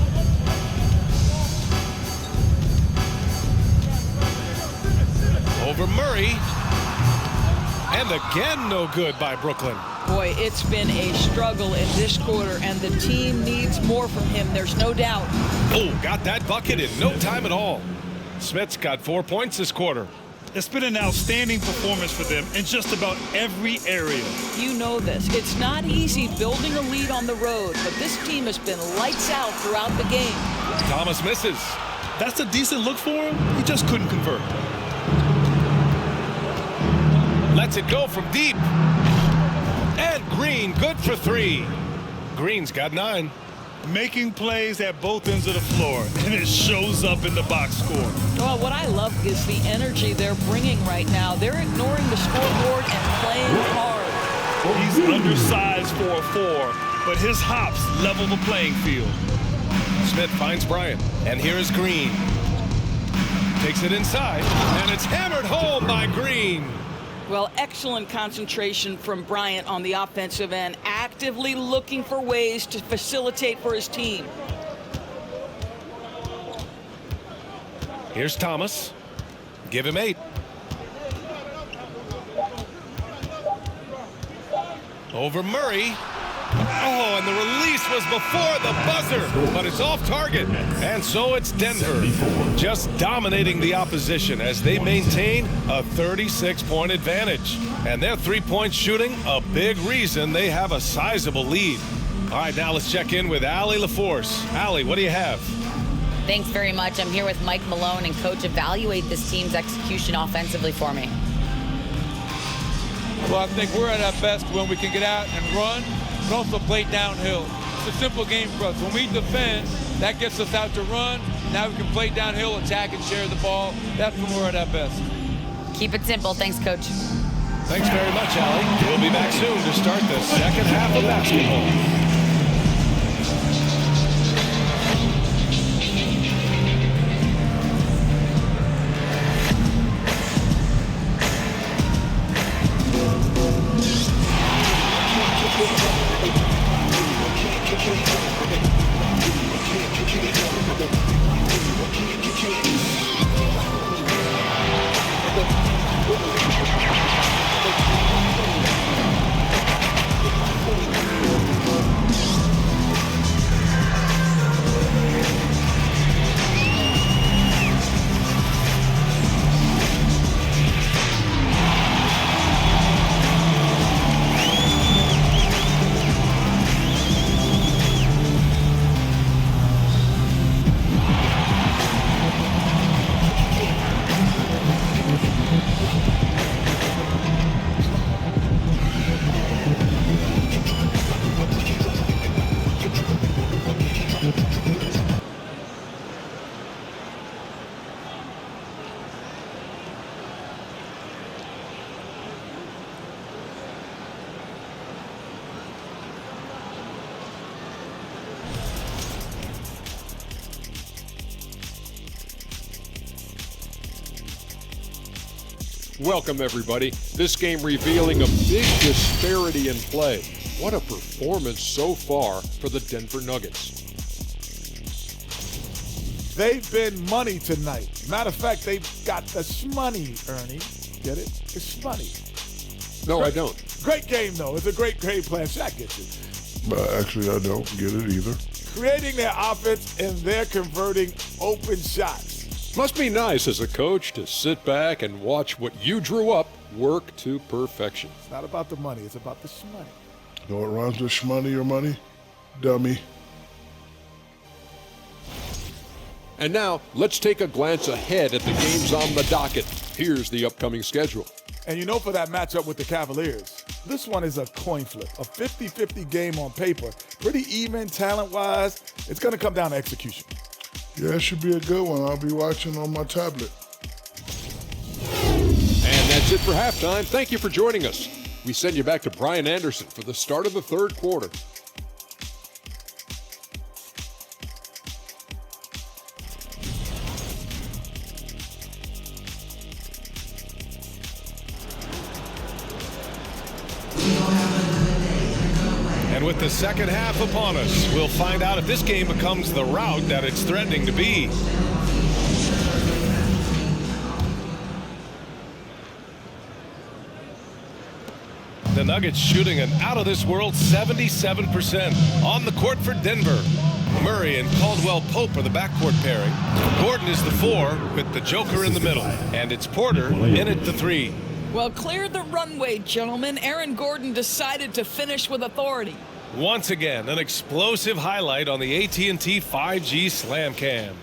Over Murray. And again, no good by Brooklyn.
Boy, it's been a struggle in this quarter, and the team needs more from him. There's no doubt.
Oh, got that bucket in no time at all. Smith's got 4 points this quarter.
It's been an outstanding performance for them in just about every area.
You know this. It's not easy building a lead on the road, but this team has been lights out throughout the game.
Thomas misses.
That's a decent look for him. He just couldn't convert.
Lets it go from deep. And Green, good for 3. Green's got 9.
Making plays at both ends of the floor, and it shows up in the box score.
Well, what I love is the energy they're bringing right now. They're ignoring the scoreboard and playing hard.
He's undersized for a 4, but his hops level the playing field.
Smith finds Bryant, and here is Green. Takes it inside, and it's hammered home by Green.
Well, excellent concentration from Bryant on the offensive end, actively looking for ways to facilitate for his team.
Here's Thomas. Give him 8. Over Murray. Oh, and the release was before the buzzer, but it's off target. And so it's Denver just dominating the opposition as they maintain a 36-point advantage. And their three-point shooting, a big reason they have a sizable lead. All right, now let's check in with Allie LaForce. Allie, what do you have?
Thanks very much. I'm here with Mike Malone, and Coach, evaluate this team's execution offensively for me.
Well, I think we're at our best when we can get out and run, but also play downhill. It's a simple game for us. When we defend, that gets us out to run. Now we can play downhill, attack, and share the ball. That's when we're at our best.
Keep it simple. Thanks, Coach.
Thanks very much, Allie. We'll be back soon to start the second half of basketball.
Welcome, everybody. This game revealing a big disparity in play. What a performance so far for the Denver Nuggets.
They've been money tonight. Matter of fact, they've got the shmoney, Ernie. Get it? It's money.
No, I don't.
Great game, though. It's a great game plan. Shaq gets it.
But actually, I don't get it either.
Creating their offense, and they're converting open shots.
Must be nice as a coach to sit back and watch what you drew up work to perfection.
It's not about the money. It's about the shmoney.
You know what rhymes with shmoney or money? Dummy.
And now, let's take a glance ahead at the games on the docket. Here's the upcoming schedule.
And you know, for that matchup with the Cavaliers, this one is a coin flip, a 50-50 game on paper. Pretty even talent-wise. It's going to come down to execution.
Yeah, it should be a good one. I'll be watching on my tablet.
And that's it for halftime. Thank you for joining us. We send you back to Brian Anderson for the start of the third quarter.
And with the second half upon us, we'll find out if this game becomes the rout that it's threatening to be. The Nuggets shooting an out-of-this-world 77% on the court for Denver. Murray and Caldwell-Pope are the backcourt pairing. Gordon is the 4 with the Joker in the middle. And it's Porter in at the 3.
Well, clear the runway, gentlemen. Aaron Gordon decided to finish with authority.
Once again, an explosive highlight on the AT&T 5G Slam Cam.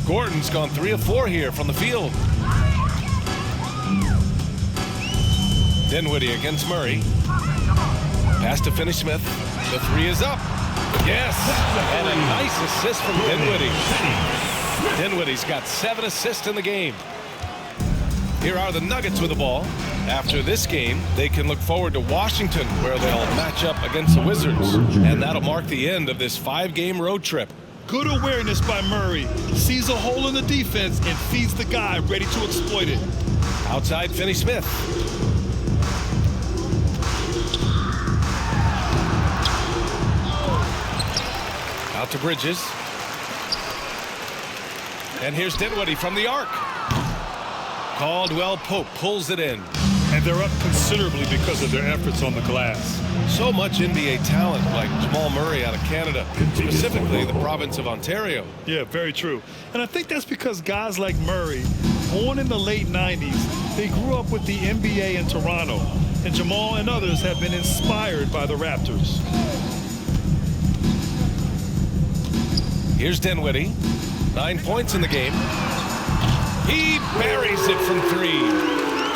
Gordon's gone 3 of 4 here from the field. Dinwiddie against Murray. Pass to Finney-Smith. The 3 is up. Yes, and a nice assist from Dinwiddie. Dinwiddie's got 7 assists in the game. Here are the Nuggets with the ball. After this game, they can look forward to Washington, where they'll match up against the Wizards. And that'll mark the end of this 5-game road trip.
Good awareness by Murray. Sees a hole in the defense and feeds the guy ready to exploit it.
Outside Finney-Smith. Out to Bridges. And here's Dinwiddie from the arc. Caldwell-Pope pulls it in.
And they're up considerably because of their efforts on the glass.
So much NBA talent like Jamal Murray out of Canada, specifically the province of Ontario.
Yeah, very true. And I think that's because guys like Murray, born in the late 90s, they grew up with the NBA in Toronto. And Jamal and others have been inspired by the Raptors.
Here's Dinwiddie. 9 points in the game. He buries it from 3.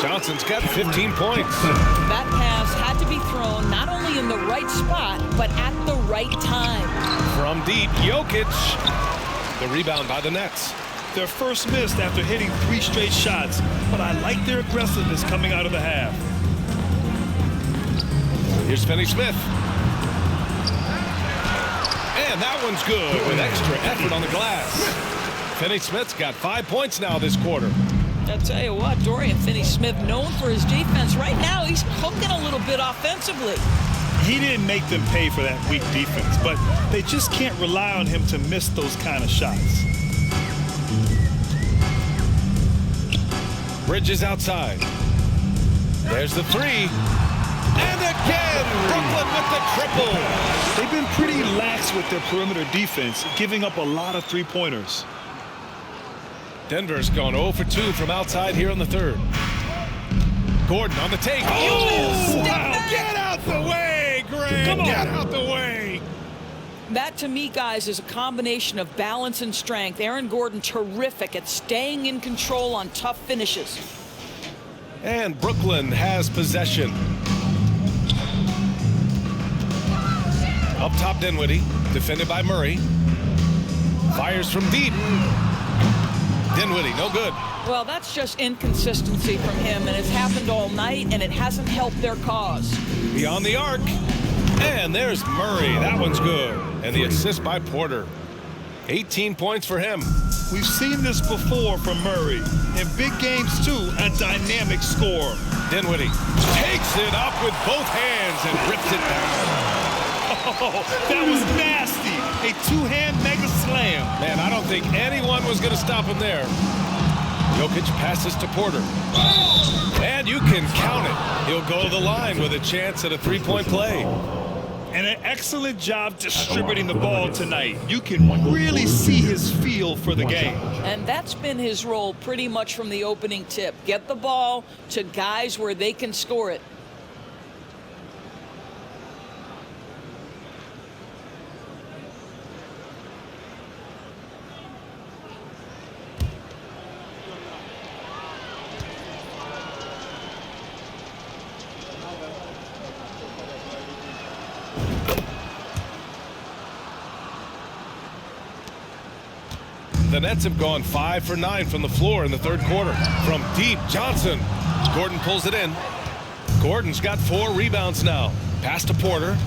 Johnson's got 15 points.
That pass had to be thrown not only in the right spot, but at the right time.
From deep, Jokic. The rebound by the Nets.
Their first missed after hitting 3 straight shots, but I like their aggressiveness coming out of the half.
Here's Finney-Smith. And that one's good with extra effort on the glass. Finney-Smith's got 5 points now this quarter.
I'll tell you what, Dorian Finney-Smith, known for his defense, right now he's cooking a little bit offensively.
He didn't make them pay for that weak defense, but they just can't rely on him to miss those kind of shots.
Bridges outside. There's the 3. And again, Brooklyn with the triple.
They've been pretty lax with their perimeter defense, giving up a lot of 3-pointers.
Denver's gone 0 for 2 from outside here in the third. Gordon on the take.
Oh, wow.
Get out the way, Greg. Get out the way.
That, to me, guys, is a combination of balance and strength. Aaron Gordon terrific at staying in control on tough finishes.
And Brooklyn has possession. Up top, Dinwiddie, defended by Murray. Fires from deep. Dinwiddie, no good.
Well, that's just inconsistency from him, and it's happened all night, and it hasn't helped their cause.
Beyond the arc. And there's Murray. That one's good. And the assist by Porter. 18 points for him.
We've seen this before from Murray. In big games, too, a dynamic scorer.
Dinwiddie takes it up with both hands and rips it down.
Oh, that was nasty. A 2-hand mega slam.
Man, I don't think anyone was going to stop him there. Jokic passes to Porter. And you can count it. He'll go to the line with a chance at a three-point play.
And an excellent job distributing the ball tonight. You can really see his feel for the game.
And that's been his role pretty much from the opening tip. Get the ball to guys where they can score it.
The Nets have gone 5 for 9 from the floor in the third quarter. From deep, Johnson. Gordon pulls it in. Gordon's got 4 rebounds now. Pass to Porter.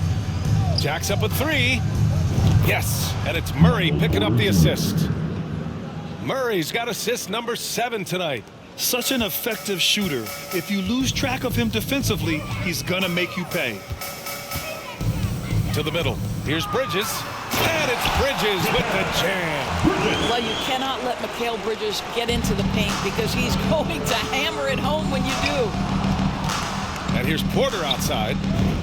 Jacks up a 3. Yes, and it's Murray picking up the assist. Murray's got assist number 7 tonight.
Such an effective shooter. If you lose track of him defensively, he's gonna make you pay.
To the middle. Here's Bridges. And it's Bridges with the jam.
Well, you cannot let Mikal Bridges get into the paint because he's going to hammer it home when you do.
And here's Porter outside.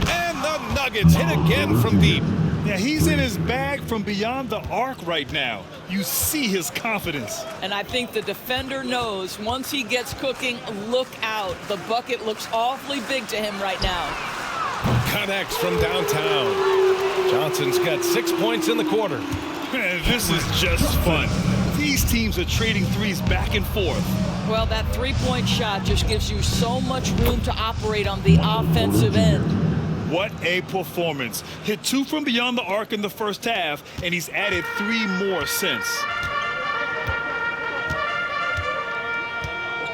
And the Nuggets hit again from deep.
Yeah, he's in his bag from beyond the arc right now. You see his confidence.
And I think the defender knows once he gets cooking, look out. The bucket looks awfully big to him right now.
Connects from downtown. Johnson's got 6 points in the quarter.
Man, this is just fun. These teams are trading threes back and forth.
Well, that three-point shot just gives you so much room to operate on the offensive end.
What a performance. Hit 2 from beyond the arc in the first half, and he's added 3 more since.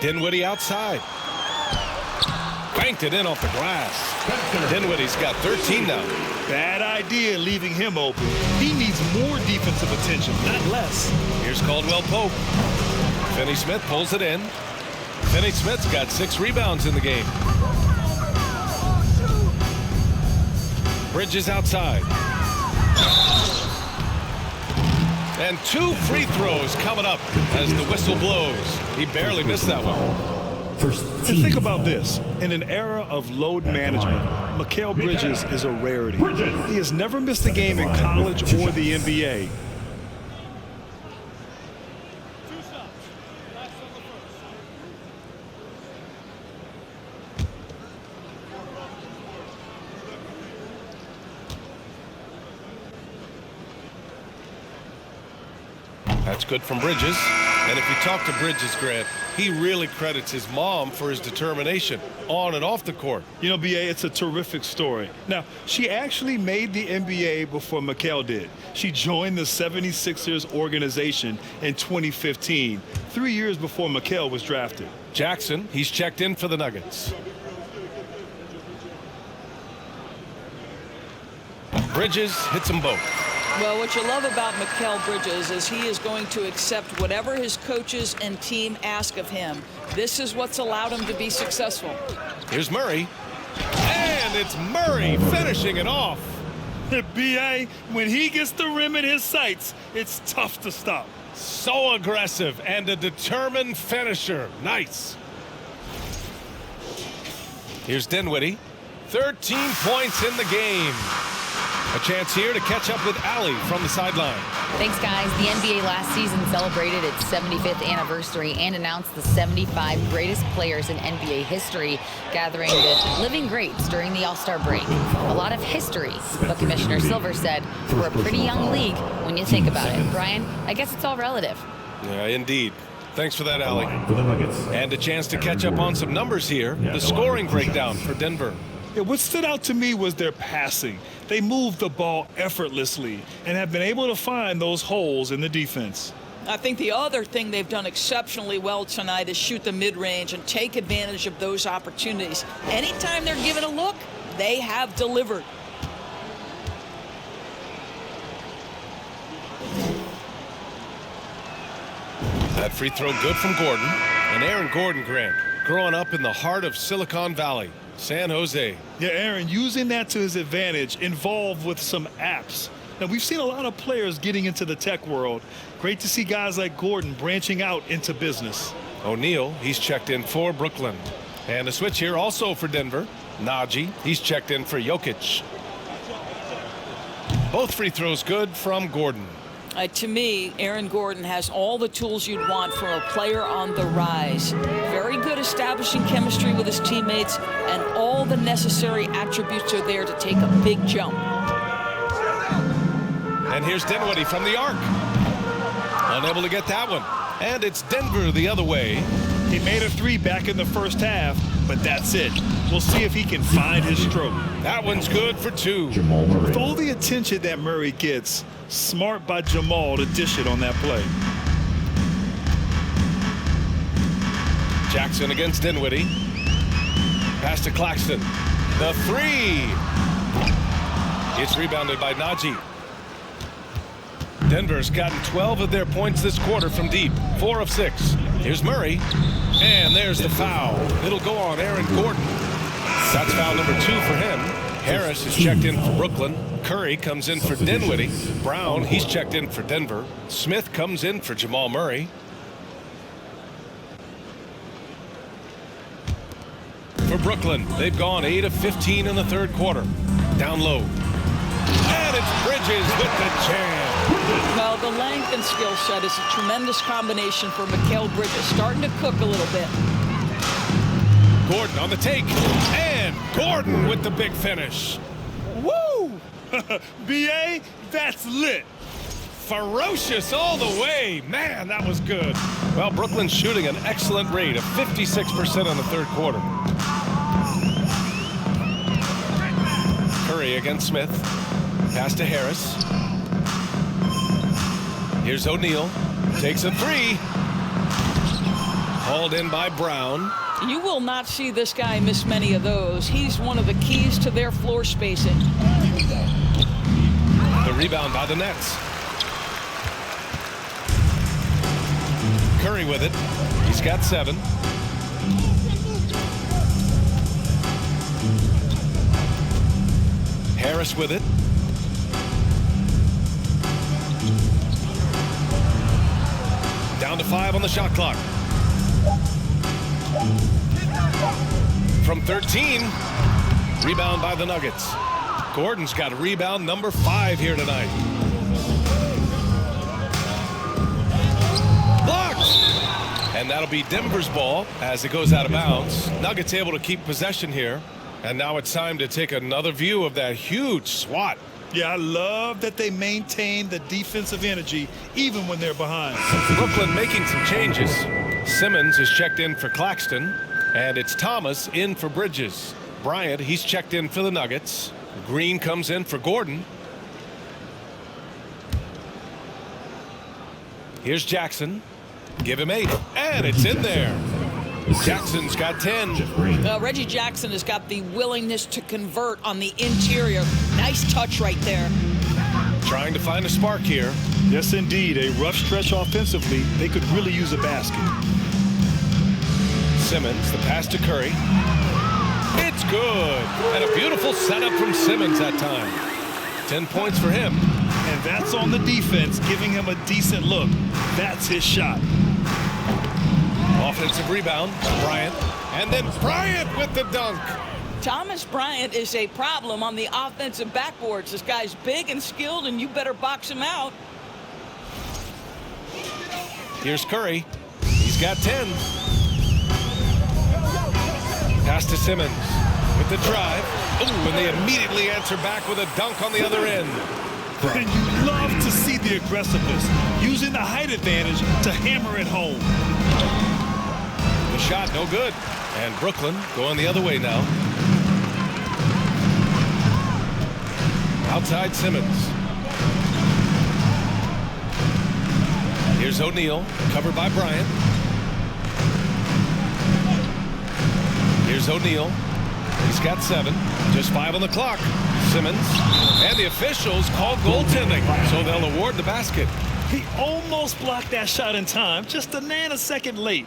Dinwiddie outside. Banked it in off the glass. Dinwiddie's got 13 now.
Bad idea leaving him open. He needs more defensive attention, not less.
Here's Caldwell Pope. Finney-Smith pulls it in. Finney-Smith's got 6 rebounds in the game. Bridges outside. And 2 free throws coming up as the whistle blows. He barely missed that one.
And think about this. In an era of load management, Mikal Bridges is a rarity. He has never missed a game in college or the NBA.
That's good from Bridges. And if you talk to Bridges, Grant, he really credits his mom for his determination on and off the court.
You know, B.A., it's a terrific story. Now, she actually made the NBA before Mikal did. She joined the 76ers organization in 2015, 3 years before Mikal was drafted.
Jackson, he's checked in for the Nuggets. Bridges hits them both.
Well, what you love about Mikal Bridges is he is going to accept whatever his coaches and team ask of him. This is what's allowed him to be successful.
Here's Murray. And it's Murray finishing it off.
B.A., when he gets the rim in his sights, it's tough to stop.
So aggressive and a determined finisher. Nice. Here's Dinwiddie. 13 points in the game. A chance here to catch up with Allie from the sideline.
Thanks, guys. The NBA last season celebrated its 75th anniversary and announced the 75 greatest players in NBA history, gathering the living greats during the All-Star break. A lot of history, but Commissioner Silver said we're a pretty young league when you think about it. Brian, I guess it's all relative.
Yeah, indeed. Thanks for that, Allie. And a chance to catch up on some numbers here. The scoring breakdown for Denver.
Yeah, what stood out to me was their passing. They moved the ball effortlessly and have been able to find those holes in the defense.
I think the other thing they've done exceptionally well tonight is shoot the mid-range and take advantage of those opportunities. Anytime they're given a look, they have delivered.
That free throw good from Gordon. And Aaron Gordon, Grant, growing up in the heart of Silicon Valley, San Jose.
Yeah, Aaron, using that to his advantage, involved with some apps. Now, we've seen a lot of players getting into the tech world. Great to see guys like Gordon branching out into business.
O'Neal, he's checked in for Brooklyn. And a switch here also for Denver. Najee, he's checked in for Jokic. Both free throws good from Gordon.
To me, Aaron Gordon has all the tools you'd want from a player on the rise. Very good establishing chemistry with his teammates, and all the necessary attributes are there to take a big jump.
And here's Dinwiddie from the arc. Unable to get that one. And it's Denver the other way.
He made a three back in the first half, but that's it. We'll see if he can find his stroke.
That one's good for two.
Jamal Murray.
With all the attention that Murray gets, smart by Jamal to dish it on that play.
Jackson against Dinwiddie. Pass to Claxton. The three. It's rebounded by Najee. Denver's gotten 12 of their points this quarter from deep. 4 of 6. Here's Murray. And there's the foul. It'll go on Aaron Gordon. That's foul number 2 for him. Harris is checked in for Brooklyn. Curry comes in for Dinwiddie. Brown, he's checked in for Denver. Smith comes in for Jamal Murray. For Brooklyn, they've gone 8 of 15 in the third quarter. Down low. And it's Bridges with the jam.
Well, the length and skill set is a tremendous combination for Mikal Bridges. Starting to cook a little bit.
Gordon on the take. And Gordon with the big finish.
Woo! B.A., that's lit.
Ferocious all the way. Man, that was good. Well, Brooklyn's shooting an excellent rate of 56% in the third quarter. Curry against Smith. Pass to Harris. Here's O'Neal. Takes a three. Hauled in by Brown.
You will not see this guy miss many of those. He's one of the keys to their floor spacing.
The rebound by the Nets. Curry with it. He's got 7. Harris with it. Down to 5 on the shot clock. From 13. Rebound by the Nuggets. Gordon's got a rebound number 5 here tonight. Blocked! And that'll be Denver's ball as it goes out of bounds. Nuggets able to keep possession here. And now it's time to take another view of that huge swat.
Yeah, I love that they maintain the defensive energy even when they're behind.
Brooklyn making some changes. Simmons is checked in for Claxton. And it's Thomas in for Bridges. Bryant, he's checked in for the Nuggets. Green comes in for Gordon. Here's Jackson. Give him 8. And it's in there. Jackson's got 10.
Reggie Jackson has got the willingness to convert on the interior. Nice touch right there.
Trying to find a spark here.
Yes, indeed. A rough stretch offensively. They could really use a basket.
Simmons, the pass to Curry. It's good. And a beautiful setup from Simmons that time. 10 points for him.
And that's on the defense, giving him a decent look. That's his shot.
Offensive rebound, Bryant. And then Bryant with the dunk.
Thomas Bryant is a problem on the offensive backboards. This guy's big and skilled, and you better box him out.
Here's Curry. He's got 10. Pass to Simmons with the drive. Ooh, and they immediately answer back with a dunk on the other end.
And you love to see the aggressiveness, using the height advantage to hammer it home.
The shot no good. And Brooklyn going the other way now. Outside Simmons. Here's O'Neal, covered by Bryant. Here's O'Neal. He's got 7. Just 5 on the clock. Simmons. And the officials call goaltending, so they'll award the basket.
He almost blocked that shot in time, just a nanosecond late.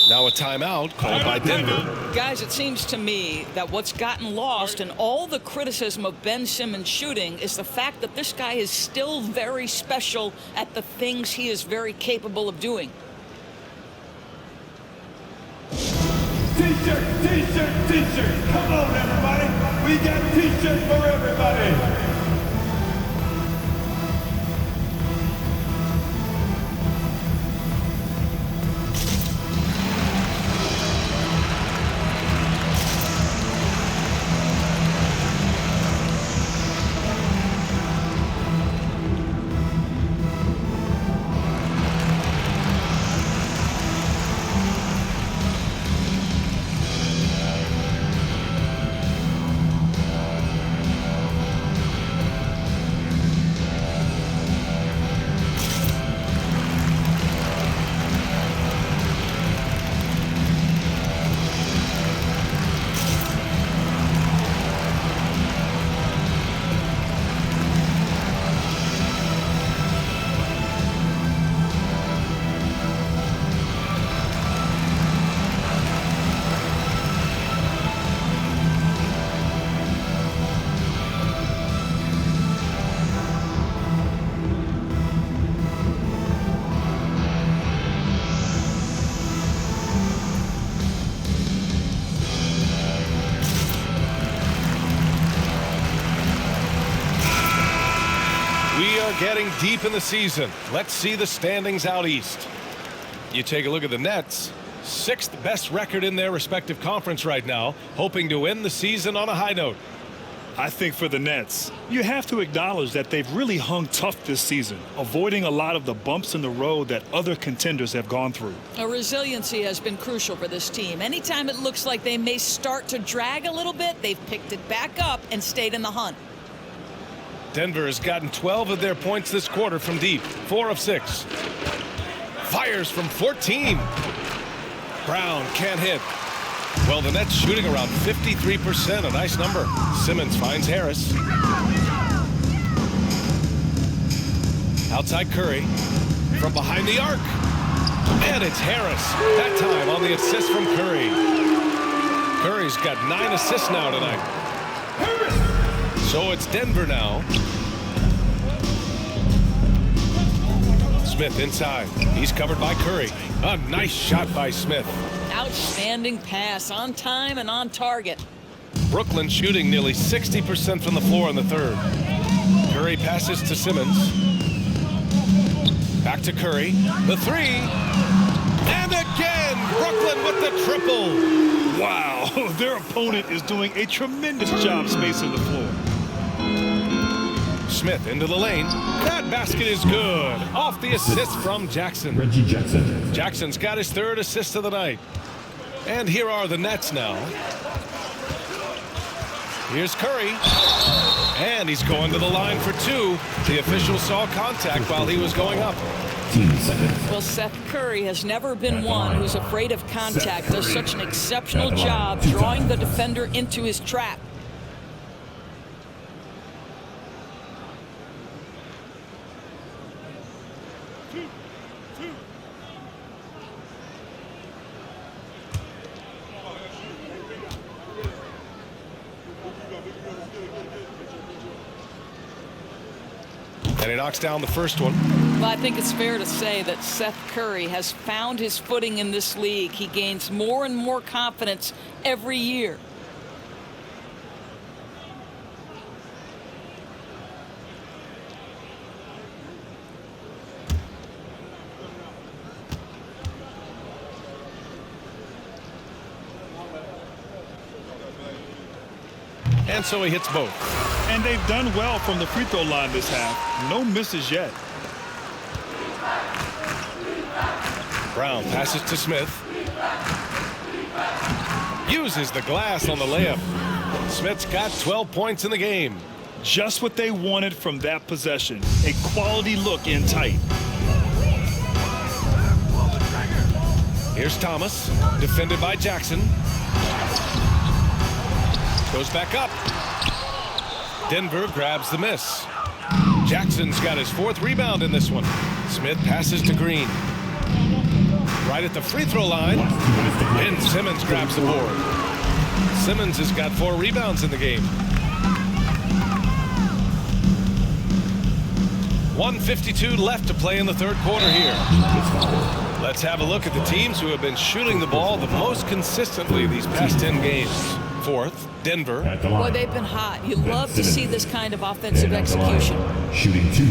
Now a timeout called by Denver.
Guys, it seems to me that what's gotten lost in all the criticism of Ben Simmons shooting is the fact that this guy is still very special at the things he is very capable of doing.
T-shirts, T-shirts, T-shirts. Come on, everybody. We got T-shirts for everybody.
Getting deep in the season. Let's see the standings out east. You take a look at the Nets, 6th best record in their respective conference right now, hoping to end the season on a high note.
I think for the Nets, you have to acknowledge that they've really hung tough this season, avoiding a lot of the bumps in the road that other contenders have gone through.
Resiliency has been crucial for this team. Anytime it looks like they may start to drag a little bit, they've picked it back up and stayed in the hunt.
Denver has gotten 12 of their points this quarter from deep, 4 of 6. Fires from 14. Brown can't hit. Well, the Nets shooting around 53%, a nice number. Simmons finds Harris. Outside Curry. From behind the arc. And it's Harris. That time on the assist from Curry. Curry's got 9 assists now tonight. So it's Denver now. Smith inside. He's covered by Curry. A nice shot by Smith.
Outstanding pass, on time and on target.
Brooklyn shooting nearly 60% from the floor in the third. Curry passes to Simmons. Back to Curry. The three. And again, Brooklyn with the triple.
Wow, their opponent is doing a tremendous job spacing the floor.
Smith into the lane. That basket is good. Off the assist from Jackson.
Reggie Jackson.
Jackson's got his 3rd assist of the night. And here are the Nets now. Here's Curry. And he's going to the line for 2. The official saw contact while he was going up.
15 seconds.
Well, Seth Curry has never been one who's afraid of contact. Does such an exceptional job drawing the defender into his trap.
And he knocks down the first one.
Well, I think it's fair to say that Seth Curry has found his footing in this league. He gains more and more confidence every year.
And so he hits both.
And they've done well from the free throw line this half. No misses yet.
Brown passes to Smith. Uses the glass on the layup. Smith's got 12 points in the game.
Just what they wanted from that possession. A quality look in tight.
Here's Thomas, defended by Jackson. Goes back up. Denver grabs the miss. Jackson's got his 4th rebound in this one. Smith passes to Green. Right at the free throw line. And Simmons grabs the board. Simmons has got 4 rebounds in the game. 1:52 left to play in the third quarter here. Let's have a look at the teams who have been shooting the ball the most consistently these past 10 games. Fourth, Denver.
Boy, they've been hot. You love to see this kind of offensive execution.
Shooting 2.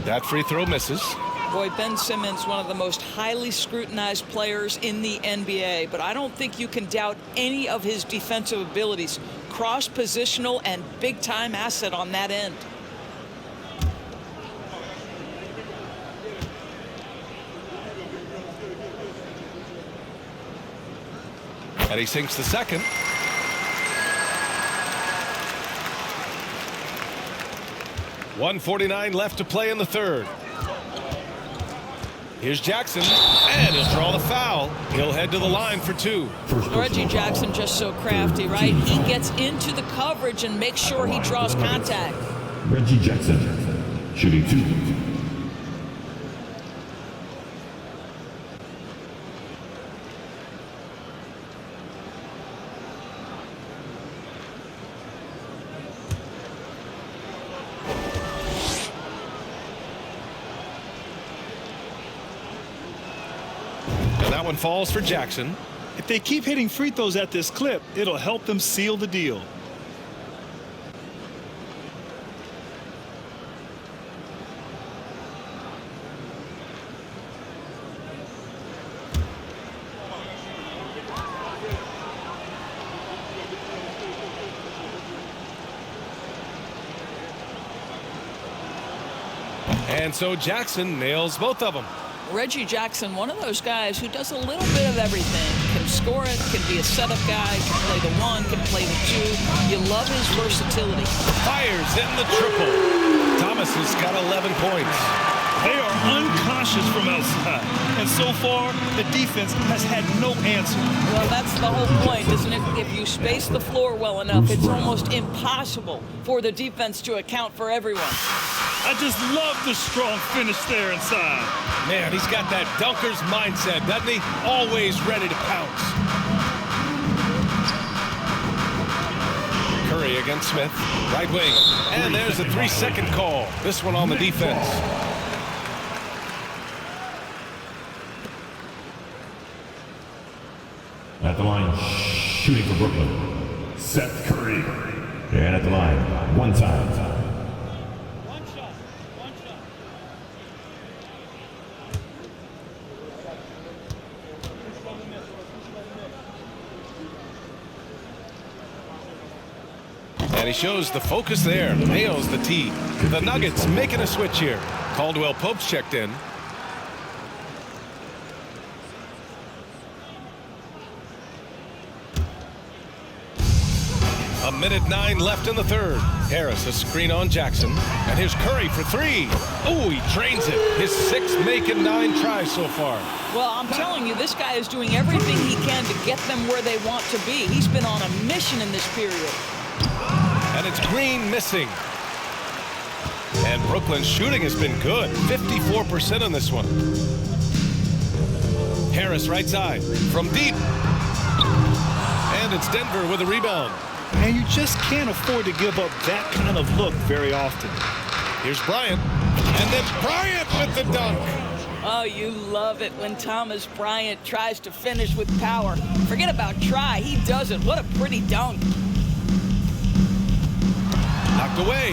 That free throw misses.
Boy, Ben Simmons, one of the most highly scrutinized players in the NBA, but I don't think you can doubt any of his defensive abilities. Cross-positional and big-time asset on that end.
And he sinks the second. .149 left to play in the third. Here's Jackson, and he'll draw the foul. He'll head to the line for 2.
Reggie Jackson just so crafty, right? He gets into the coverage and makes sure he draws contact.
Reggie Jackson, shooting 2.
That one falls for Jackson.
If they keep hitting free throws at this clip, it'll help them seal the deal.
And so Jackson nails both of them.
Reggie Jackson, one of those guys who does a little bit of everything. Can score it, can be a setup guy, can play the 1, can play the 2. You love his versatility.
Fires in the triple. Thomas has got 11 points.
They are uncautious from outside, and so far the defense has had no answer.
Well, that's the whole point, isn't it? If you space the floor well enough, it's almost impossible for the defense to account for everyone.
I just love the strong finish there inside.
Man, he's got that dunker's mindset, doesn't he? Always ready to pounce. Curry against Smith, right wing. And there's a 3-second call. This one on the defense.
At the line, shooting for Brooklyn, Seth Curry. And at the line, one time.
And he shows the focus there. Nails the tee. The Nuggets making a switch here. Caldwell Pope's checked in. A minute 9 left in the third. Harris a screen on Jackson. And here's Curry for 3. Oh, he drains it. His 6th make and 9 tries so far.
Well, I'm telling you, this guy is doing everything he can to get them where they want to be. He's been on a mission in this period.
And it's Green missing. And Brooklyn's shooting has been good. 54% on this one. Harris right side from deep. And it's Denver with a rebound.
And you just can't afford to give up that kind of look very often.
Here's Bryant. And then Bryant with the dunk.
Oh, you love it when Thomas Bryant tries to finish with power. Forget about try. He does it. What a pretty dunk.
Knocked away.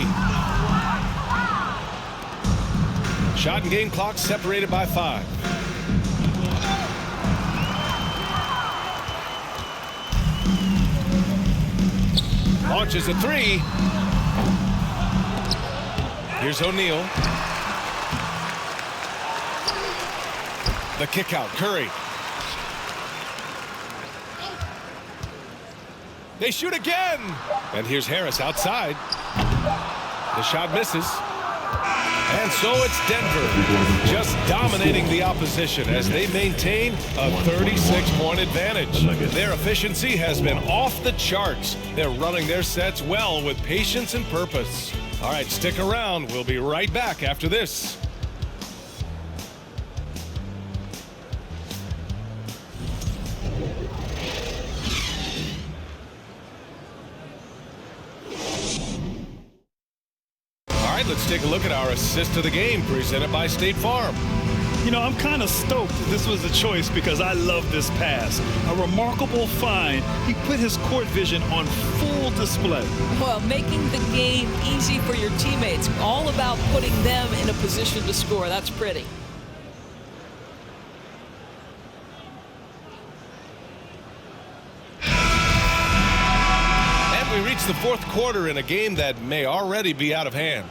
Shot and game clock separated by 5. Launches a 3. Here's O'Neal. The kick out, Curry. They shoot again. And here's Harris outside. The shot misses. And so it's Denver just dominating the opposition as they maintain a 36-point advantage. Their efficiency has been off the charts. They're running their sets well with patience and purpose. All right, stick around. We'll be right back after this. All right, let's take a look at our assist of the game presented by State Farm.
You know, I'm kind of stoked this was a choice because I love this pass. A remarkable find. He put his court vision on full display.
Well, making the game easy for your teammates. All about putting them in a position to score. That's pretty.
And we reach the fourth quarter in a game that may already be out of hand.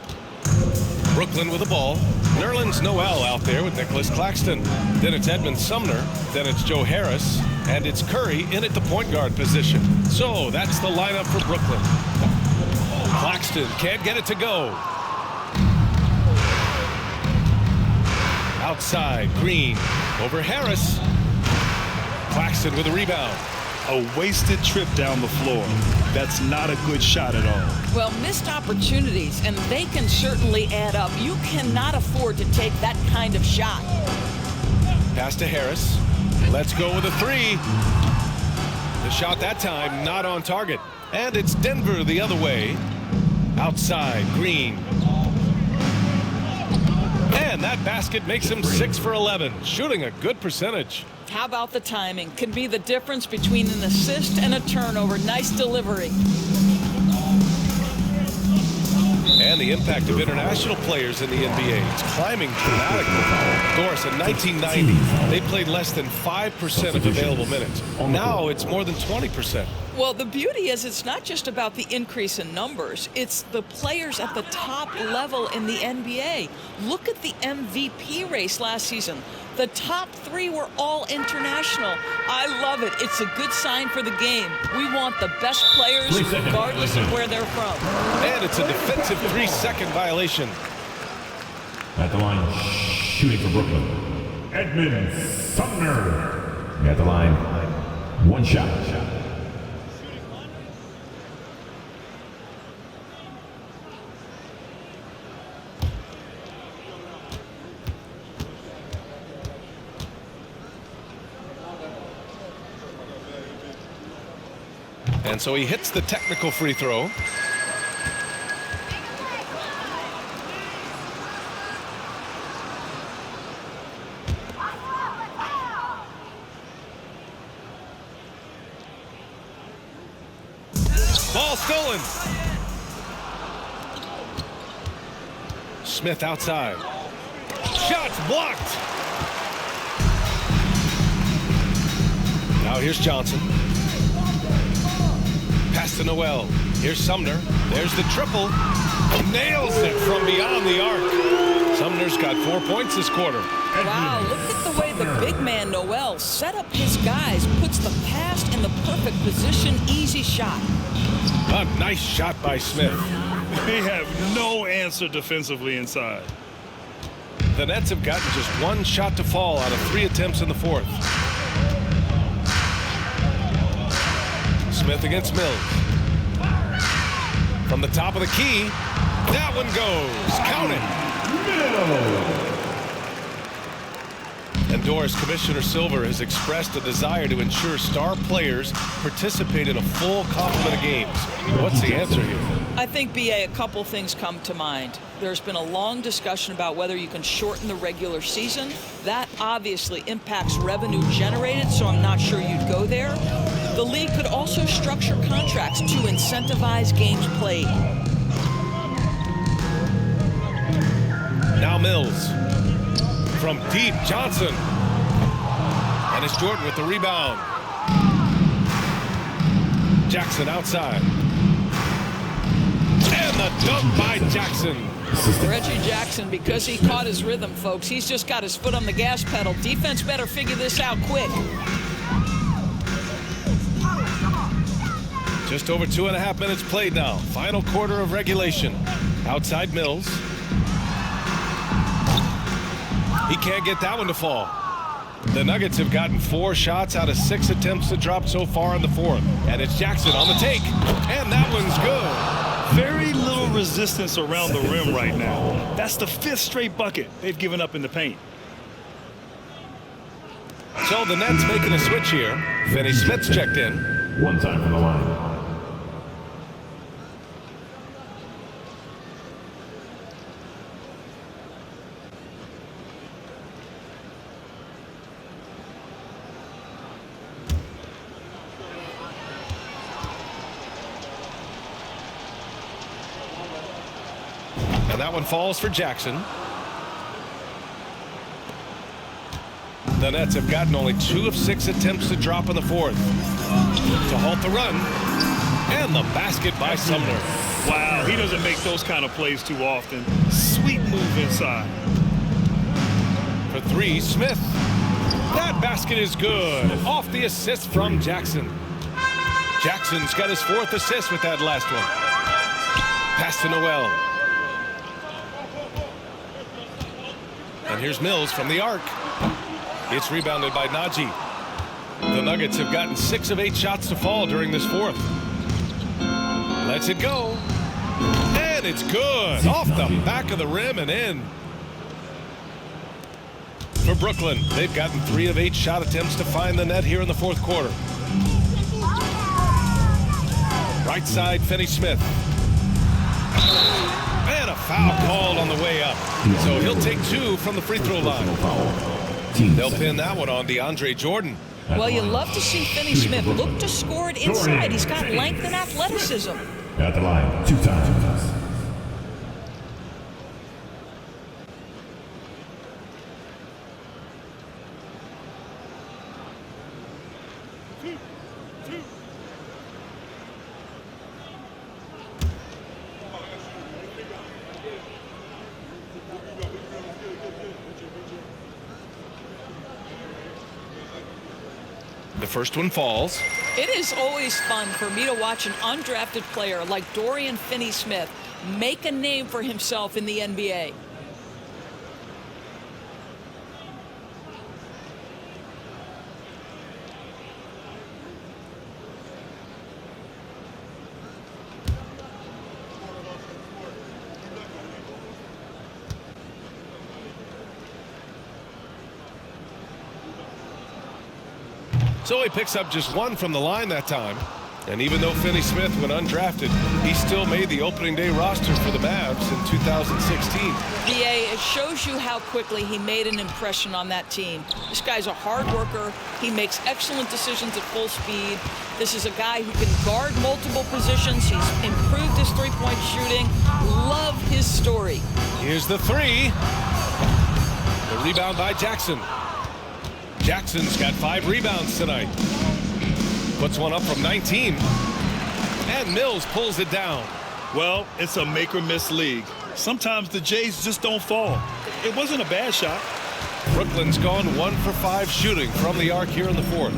Brooklyn with the ball. Nerlens Noel out there with Nicholas Claxton. Then it's Edmund Sumner. Then it's Joe Harris. And it's Curry in at the point guard position. So that's the lineup for Brooklyn. Claxton can't get it to go. Outside, Green over Harris. Claxton with a rebound.
A wasted trip down the floor. That's not a good shot at all.
Well, missed opportunities, and they can certainly add up. You cannot afford to take that kind of shot.
Pass to Harris. Let's go with a three. The shot that time not on target. And it's Denver the other way. Outside, Green. And that basket makes him 6 for 11, shooting a good percentage.
How about the timing? Can be the difference between an assist and a turnover. Nice delivery.
And the impact of international players in the NBA. It's climbing dramatically. Doris, in 1990, they played less than 5% of available minutes. Now it's more than 20%.
Well, the beauty is it's not just about the increase in numbers. It's the players at the top level in the NBA. Look at the MVP race last season. The top 3 were all international. I love it. It's a good sign for the game. We want the best players regardless of where they're from.
And it's a defensive 3-second violation.
At the line, shooting for Brooklyn, Edmund Sumner. At the line, one shot.
And so he hits the technical free throw. Ball stolen. Smith outside. Shots blocked. Now here's Johnson. Pass to Noel. Here's Sumner. There's the triple. Nails it from beyond the arc. Sumner's got 4 points this quarter.
Wow, look at the way the big man Noel set up his guys, puts the pass in the perfect position, easy shot.
A nice shot by Smith.
They have no answer defensively inside.
The Nets have gotten just 1 shot to fall out of 3 attempts in the fourth. Smith against Mills. From the top of the key, that one goes. Count it. And Doris, Commissioner Silver has expressed a desire to ensure star players participate in a full complement of games. What's the answer here?
I think, B.A., a couple things come to mind. There's been a long discussion about whether you can shorten the regular season. That obviously impacts revenue generated, so I'm not sure you'd go there. The league could also structure contracts to incentivize games played.
Now Mills. From deep, Johnson. And it's Jordan with the rebound. Jackson outside. And the dunk by Jackson.
Reggie Jackson, because he caught his rhythm, folks, he's just got his foot on the gas pedal. Defense better figure this out quick.
Just over 2.5 minutes played now. Final quarter of regulation. Outside Mills. He can't get that one to fall. The Nuggets have gotten 4 shots out of 6 attempts to drop so far in the fourth. And it's Jackson on the take. And that one's good.
Very little resistance around the rim right now. That's the 5th straight bucket they've given up in the paint.
So the Nets making a switch here. Finney-Smith's checked in.
One time from the line.
And that one falls for Jackson. The Nets have gotten only 2 of 6 attempts to drop in the 4th. To halt the run. And the basket by Sumner.
Wow, he doesn't make those kind of plays too often. Sweet move inside.
For 3, Smith. That basket is good. Off the assist from Jackson. Jackson's got his 4th assist with that last one. Pass to Noel. And here's Mills from the arc. It's rebounded by Najee. The Nuggets have gotten 6 of 8 shots to fall during this 4th. Lets it go. And it's good. Off the back of the rim and in. For Brooklyn, they've gotten 3 of 8 shot attempts to find the net here in the 4th quarter. Right side, Finney-Smith. And a foul called on the way up. So he'll take 2 from the free throw line. They'll pin that one on DeAndre Jordan.
Well, you love to see Finney-Smith look to score it inside. He's got length and athleticism.
At the line, 2 times.
The first one falls.
It is always fun for me to watch an undrafted player like Dorian Finney-Smith make a name for himself in the NBA.
So he picks up just 1 from the line that time. And even though Finney-Smith went undrafted, he still made the opening day roster for the Mavs in 2016.
BA, it shows you how quickly he made an impression on that team. This guy's a hard worker. He makes excellent decisions at full speed. This is a guy who can guard multiple positions. He's improved his three-point shooting. Love his story.
Here's the 3. The rebound by Jackson. Jackson's got 5 rebounds tonight. Puts one up from 19. And Mills pulls it down.
Well, it's a make-or-miss league. Sometimes the Jays just don't fall. It wasn't a bad shot.
Brooklyn's gone 1 for 5 shooting from the arc here in the 4th.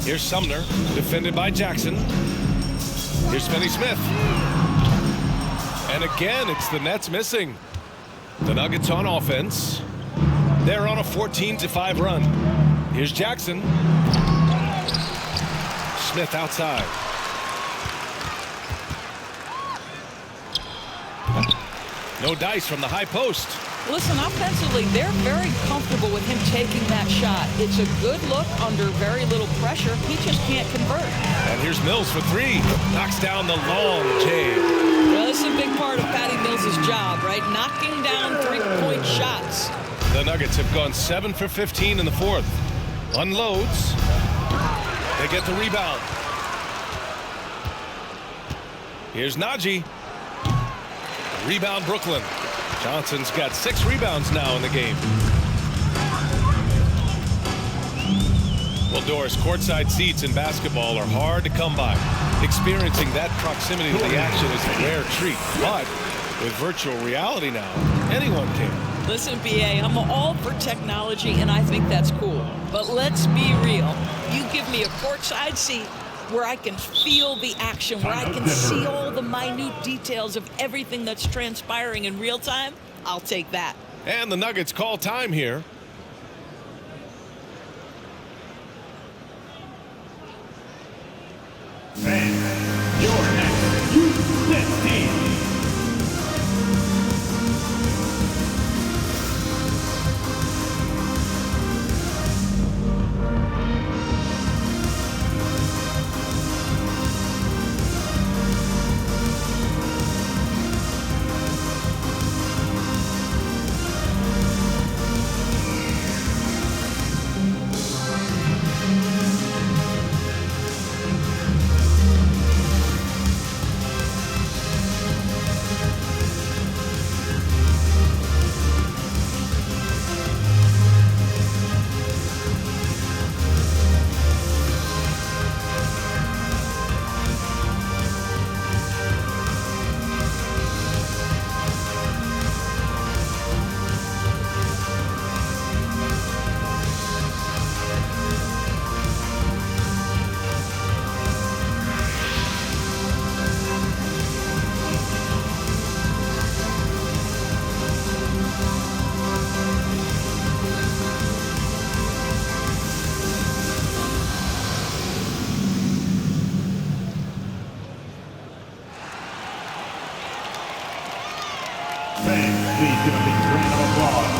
Here's Sumner, defended by Jackson. Here's Finney-Smith. And again, it's the Nets missing. The Nuggets on offense. They're on a 14-5 run. Here's Jackson. Smith outside. No dice from the high post.
Listen, offensively, they're very comfortable with him taking that shot. It's a good look under very little pressure. He just can't convert.
And here's Mills for 3. Knocks down the long J.
Well, this is a big part of Patty Mills' job, right? Knocking down three-point shots.
The Nuggets have gone 7 for 15 in the 4th. Unloads. They get the rebound. Here's Najee. Rebound Brooklyn. Johnson's got 6 rebounds now in the game. Well, Doris, courtside seats in basketball are hard to come by. Experiencing that proximity to the action is a rare treat. But with virtual reality now, anyone can.
Listen, BA, I'm all for technology, and I think that's cool. But let's be real. You give me a courtside seat where I can feel the action, where I can see all the minute details of everything that's transpiring in real time, I'll take that.
And the Nuggets call time here.
your next youth Knicks team.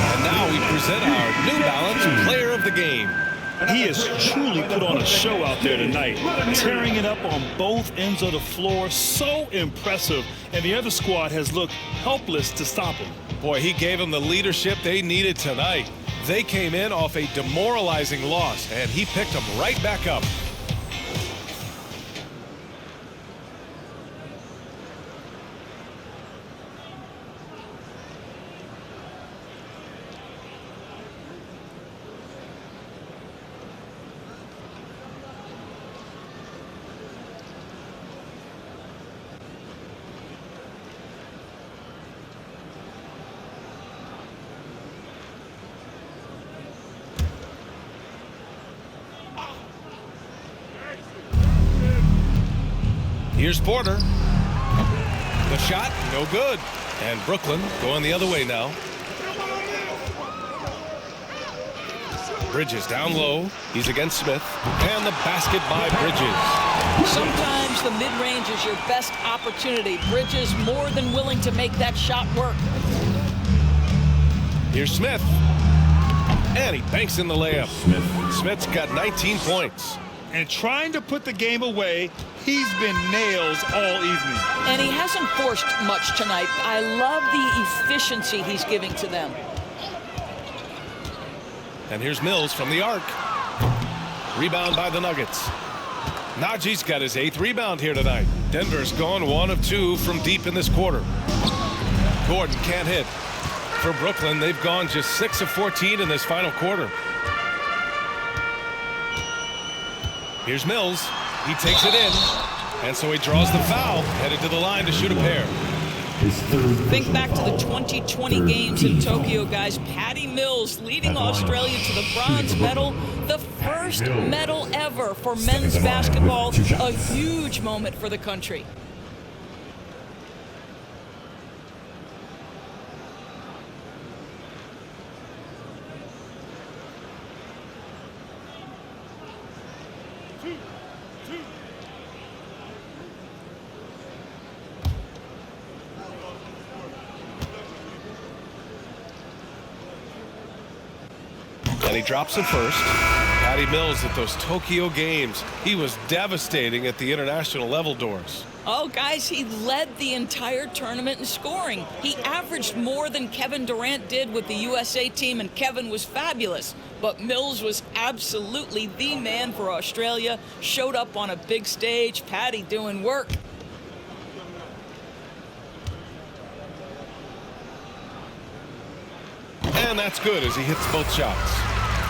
And now we present our New Balance Player of the Game.
He has truly put on a show out there tonight, tearing it up on both ends of the floor. So impressive, and the other squad has looked helpless to stop him.
Boy, he gave them the leadership they needed tonight. They came in off a demoralizing loss, and he picked them right back up. Here's Porter. The shot, no good. And Brooklyn going the other way now. Bridges down low. He's against Smith. And the basket by Bridges.
Sometimes the mid-range is your best opportunity. Bridges more than willing to make that shot work.
Here's Smith. And he banks in the layup. Smith's got 19 points.
And trying to put the game away, he's been nails all evening.
And he hasn't forced much tonight. I love the efficiency he's giving to them.
And here's Mills from the arc. Rebound by the Nuggets. Najee's got his 8th rebound here tonight. Denver's gone 1 of 2 from deep in this quarter. Gordon can't hit. For Brooklyn, they've gone just 6 of 14 in this final quarter. Here's Mills. He takes it in. And so he draws the foul, headed to the line to shoot a pair.
Think back to the 2020 games in Tokyo, guys. Patty Mills leading Australia to the bronze medal, the first medal ever for men's basketball, a huge moment for the country.
And he drops it first. Patty Mills at those Tokyo games. He was devastating at the international level, Doors.
Oh, guys, he led the entire tournament in scoring. He averaged more than Kevin Durant did with the USA team, and Kevin was fabulous. But Mills was absolutely the man for Australia. Showed up on a big stage. Patty doing work.
And that's good as he hits both shots.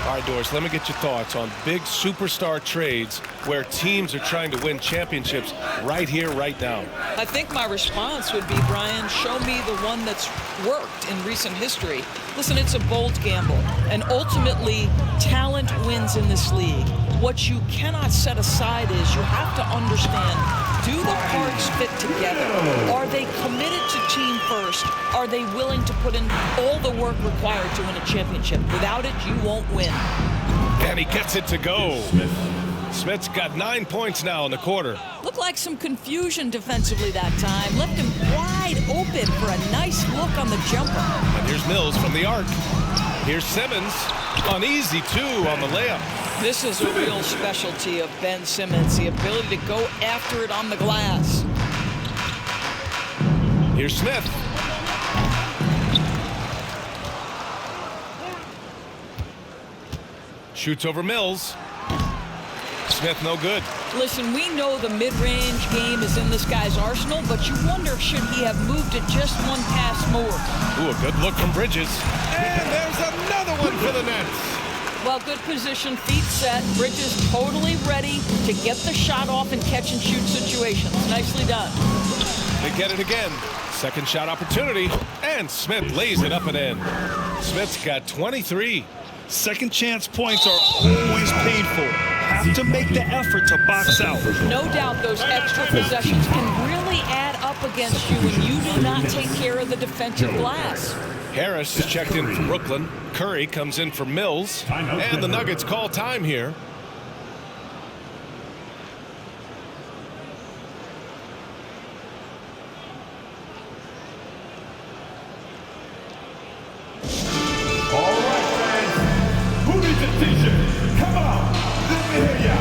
All right, Doris, let me get your thoughts on big superstar trades where teams are trying to win championships right here, right now.
I think my response would be, Brian, show me the one that's worked in recent history. Listen, it's a bold gamble, and ultimately, talent wins in this league. What you cannot set aside is you have to understand, do the parts fit together? Are they committed to team first? Are they willing to put in all the work required to win a championship? Without it, you won't win.
And he gets it to go. Smith's got 9 points now in the quarter.
Looked like some confusion defensively that time. Left him wide open for a nice look on the jumper.
And here's Mills from the arc. Here's Simmons. Uneasy, too, on the layup.
This is a real specialty of Ben Simmons, the ability to go after it on the glass.
Here's Smith. Shoots over Mills. Smith no good.
Listen, we know the mid-range game is in this guy's arsenal, but you wonder, should he have moved it just one pass more?
Ooh, a good look from Bridges. And there's another one for the Nets.
Well, good position, feet set. Bridges totally ready to get the shot off in catch-and-shoot situations. Nicely done.
They get it again. Second shot opportunity, and Smith lays it up and in. Smith's got 23.
Second chance points are always painful. Have to make the effort to box out.
No doubt those extra possessions can really add up against you when you do not take care of the defensive glass.
Harris is checked in for Brooklyn. Curry comes in for Mills. And the Nuggets call time here.
All right, fans. Who needs a t-shirt? Come on. Let me hear ya.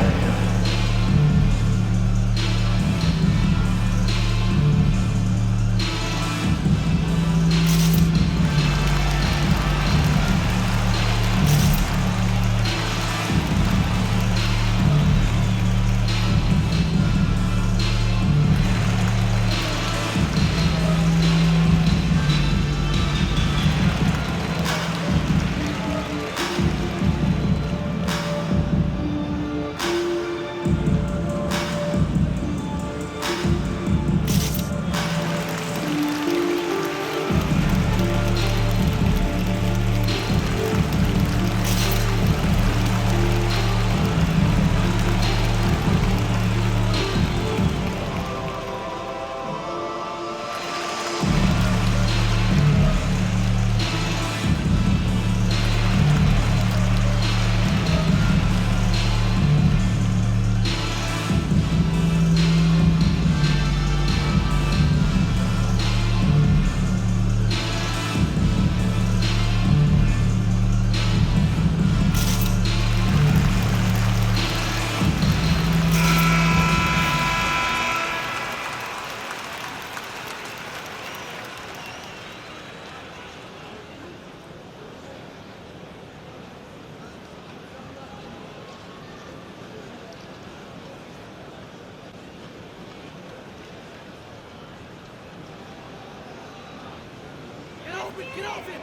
Get off him!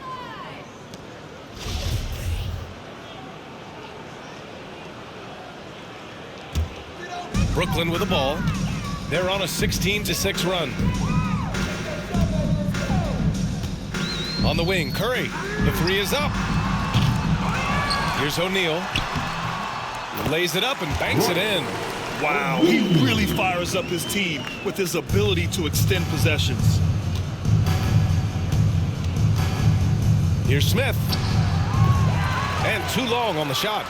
Brooklyn with the ball. They're on a 16-6 run. On the wing, Curry. The three is up. Here's O'Neal. Lays it up and banks it in.
Wow, he really fires up his team with his ability to extend possessions.
Here's Smith. And too long on the shot.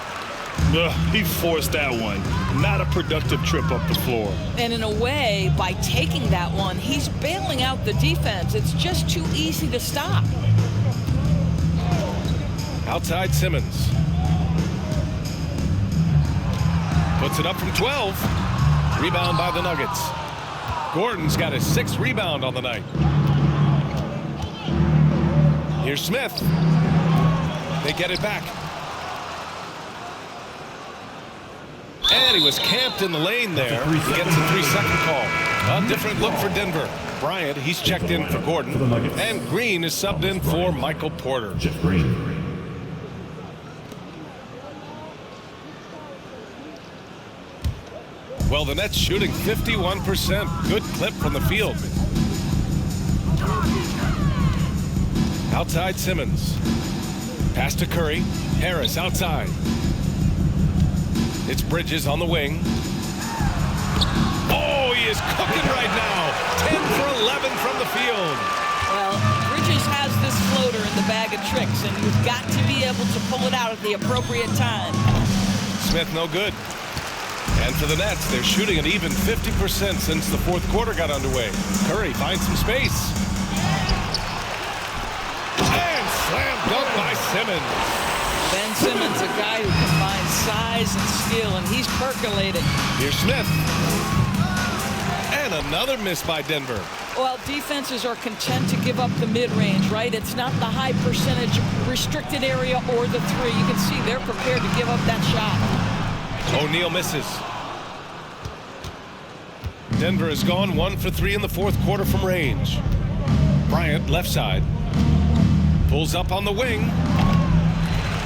He forced that one. Not a productive trip up the floor.
And in a way, by taking that one, he's bailing out the defense. It's just too easy to stop.
Outside Simmons. Puts it up from 12. Rebound by the Nuggets. Gordon's got his 6th rebound on the night. Here's Smith. They get it back. And he was camped in the lane there. He gets a 3-second call. A different look for Denver. Bryant, he's checked in for Gordon. And Green is subbed in for Michael Porter. Well, the Nets shooting 51%. Good clip from the field. Outside Simmons. Pass to Curry. Harris outside. It's Bridges on the wing. Oh, he is cooking right now. 10 for 11 from the field.
Well, Bridges has this floater in the bag of tricks, and you've got to be able to pull it out at the appropriate time.
Smith no good. And for the Nets, they're shooting at even 50% since the fourth quarter got underway. Curry finds some space. And slam dunk by Simmons.
Ben Simmons, a guy who combines size and skill, and he's percolating.
Here's Smith. And another miss by Denver.
Well, defenses are content to give up the mid-range, right? It's not the high percentage restricted area or the three. You can see they're prepared to give up that shot.
O'Neal misses. Denver has gone 1 for 3 in the fourth quarter from range. Bryant, left side. Pulls up on the wing.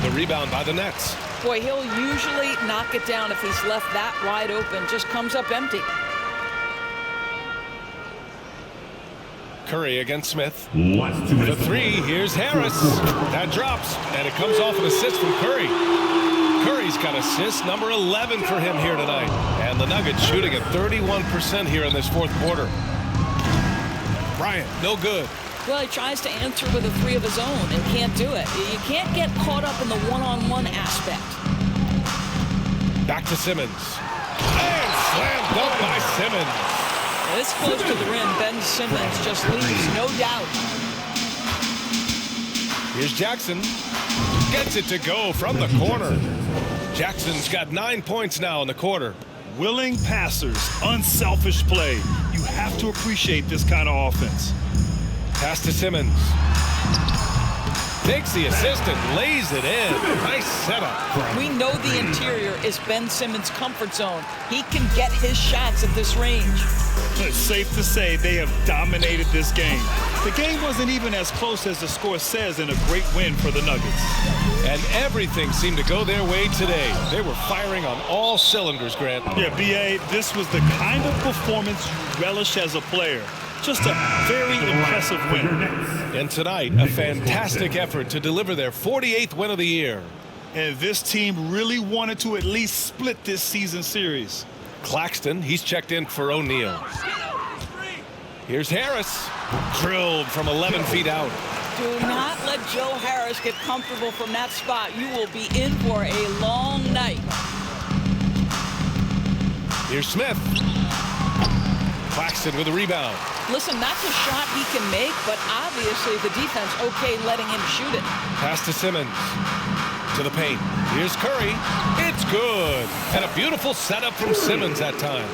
The rebound by the Nets.
Boy, he'll usually knock it down if he's left that wide open. Just comes up empty.
Curry against Smith.
Last 2 minutes.
The three, here's Harris. That drops, and it comes off an assist from Curry. Curry's got assist number 11 for him here tonight. And the Nuggets shooting at 31% here in this fourth quarter. Bryant, no good.
Well, he tries to answer with a three of his own and can't do it. You can't get caught up in the one-on-one aspect.
Back to Simmons. And slam dunk by Simmons.
This close to the rim, Ben Simmons just leaves, no doubt.
Here's Jackson. Gets it to go from the corner. Jackson's got 9 points now in the quarter.
Willing passers, unselfish play. You have to appreciate this kind of offense.
Pass to Simmons. Takes the assist and lays it in. Nice setup.
We know the interior is Ben Simmons' comfort zone. He can get his shots at this range.
It's safe to say they have dominated this game. The game wasn't even as close as the score says in a great win for the Nuggets.
And everything seemed to go their way today. They were firing on all cylinders, Grant.
Yeah, B.A., this was the kind of performance you relish as a player. Just a very impressive win.
And tonight, a fantastic effort to deliver their 48th win of the year.
And this team really wanted to at least split this season series.
Claxton, he's checked in for O'Neal. Here's Harris. Drilled from 11 feet out.
Do not let Joe Harris get comfortable from that spot. You will be in for a long night.
Here's Smith. Claxton with a rebound.
Listen, that's a shot he can make, but obviously the defense okay letting him shoot it.
Pass to Simmons. To the paint. Here's Curry. It's good. And a beautiful setup from Simmons that time.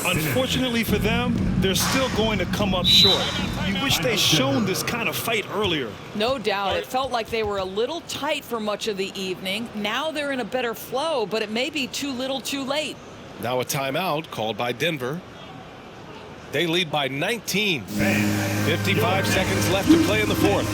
Unfortunately for them, they're still going to come up short. You wish they'd shown this kind of fight earlier.
No doubt. It felt like they were a little tight for much of the evening. Now they're in a better flow, but it may be too little too late.
Now a timeout called by Denver. They lead by 19. 55 seconds left to play in the fourth.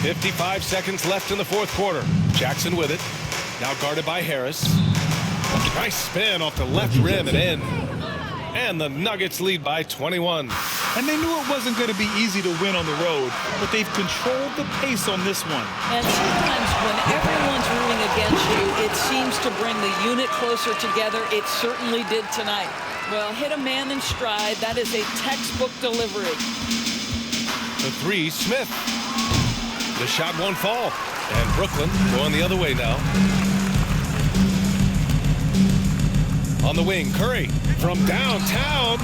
55 seconds left in the fourth quarter. Jackson with it. Now guarded by Harris. Nice spin off the left rim and in. And the Nuggets lead by 21.
And they knew it wasn't going to be easy to win on the road, but they've controlled the pace on this one.
And sometimes when everyone's rooting against you, it seems to bring the unit closer together. It certainly did tonight. Well, hit a man in stride. That is a textbook delivery.
The three, Smith. The shot won't fall. And Brooklyn going the other way now. On the wing, Curry from downtown.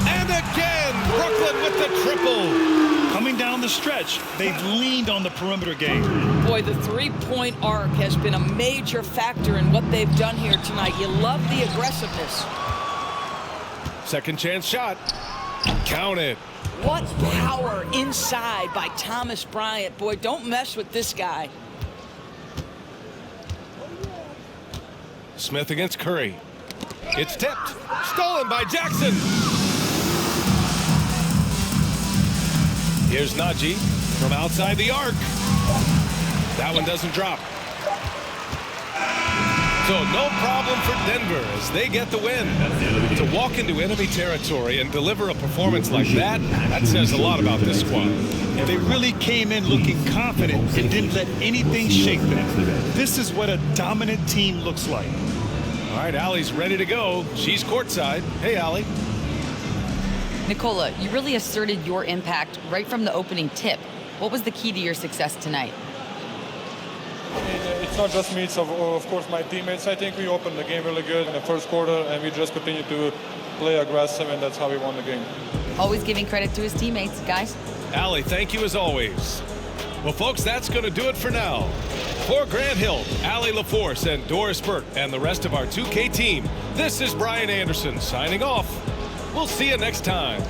And again, Brooklyn with the triple.
Coming down the stretch, they've leaned on the perimeter game.
Boy, the three-point arc has been a major factor in what they've done here tonight. You love the aggressiveness.
Second chance shot. Count it.
What power inside by Thomas Bryant. Boy, don't mess with this guy.
Smith against Curry. It's tipped. Stolen by Jackson. Here's Najee from outside the arc. That one doesn't drop. So no problem for Denver as they get the win. To walk into enemy territory and deliver a performance like that, that says a lot about this squad.
They really came in looking confident and didn't let anything shake them. This is what a dominant team looks like.
All right, Allie's ready to go. She's courtside. Hey, Allie.
Nicola, you really asserted your impact right from the opening tip. What was the key to your success tonight?
It's not just me, it's of course my teammates. I think we opened the game really good in the first quarter and we just continued to play aggressive, and that's how we won the game.
Always giving credit to his teammates, guys.
Allie, thank you as always. Well, folks, that's going to do it for now. For Grant Hill, Allie LaForce, and Doris Burke, and the rest of our 2K team, this is Brian Anderson signing off. We'll see you next time.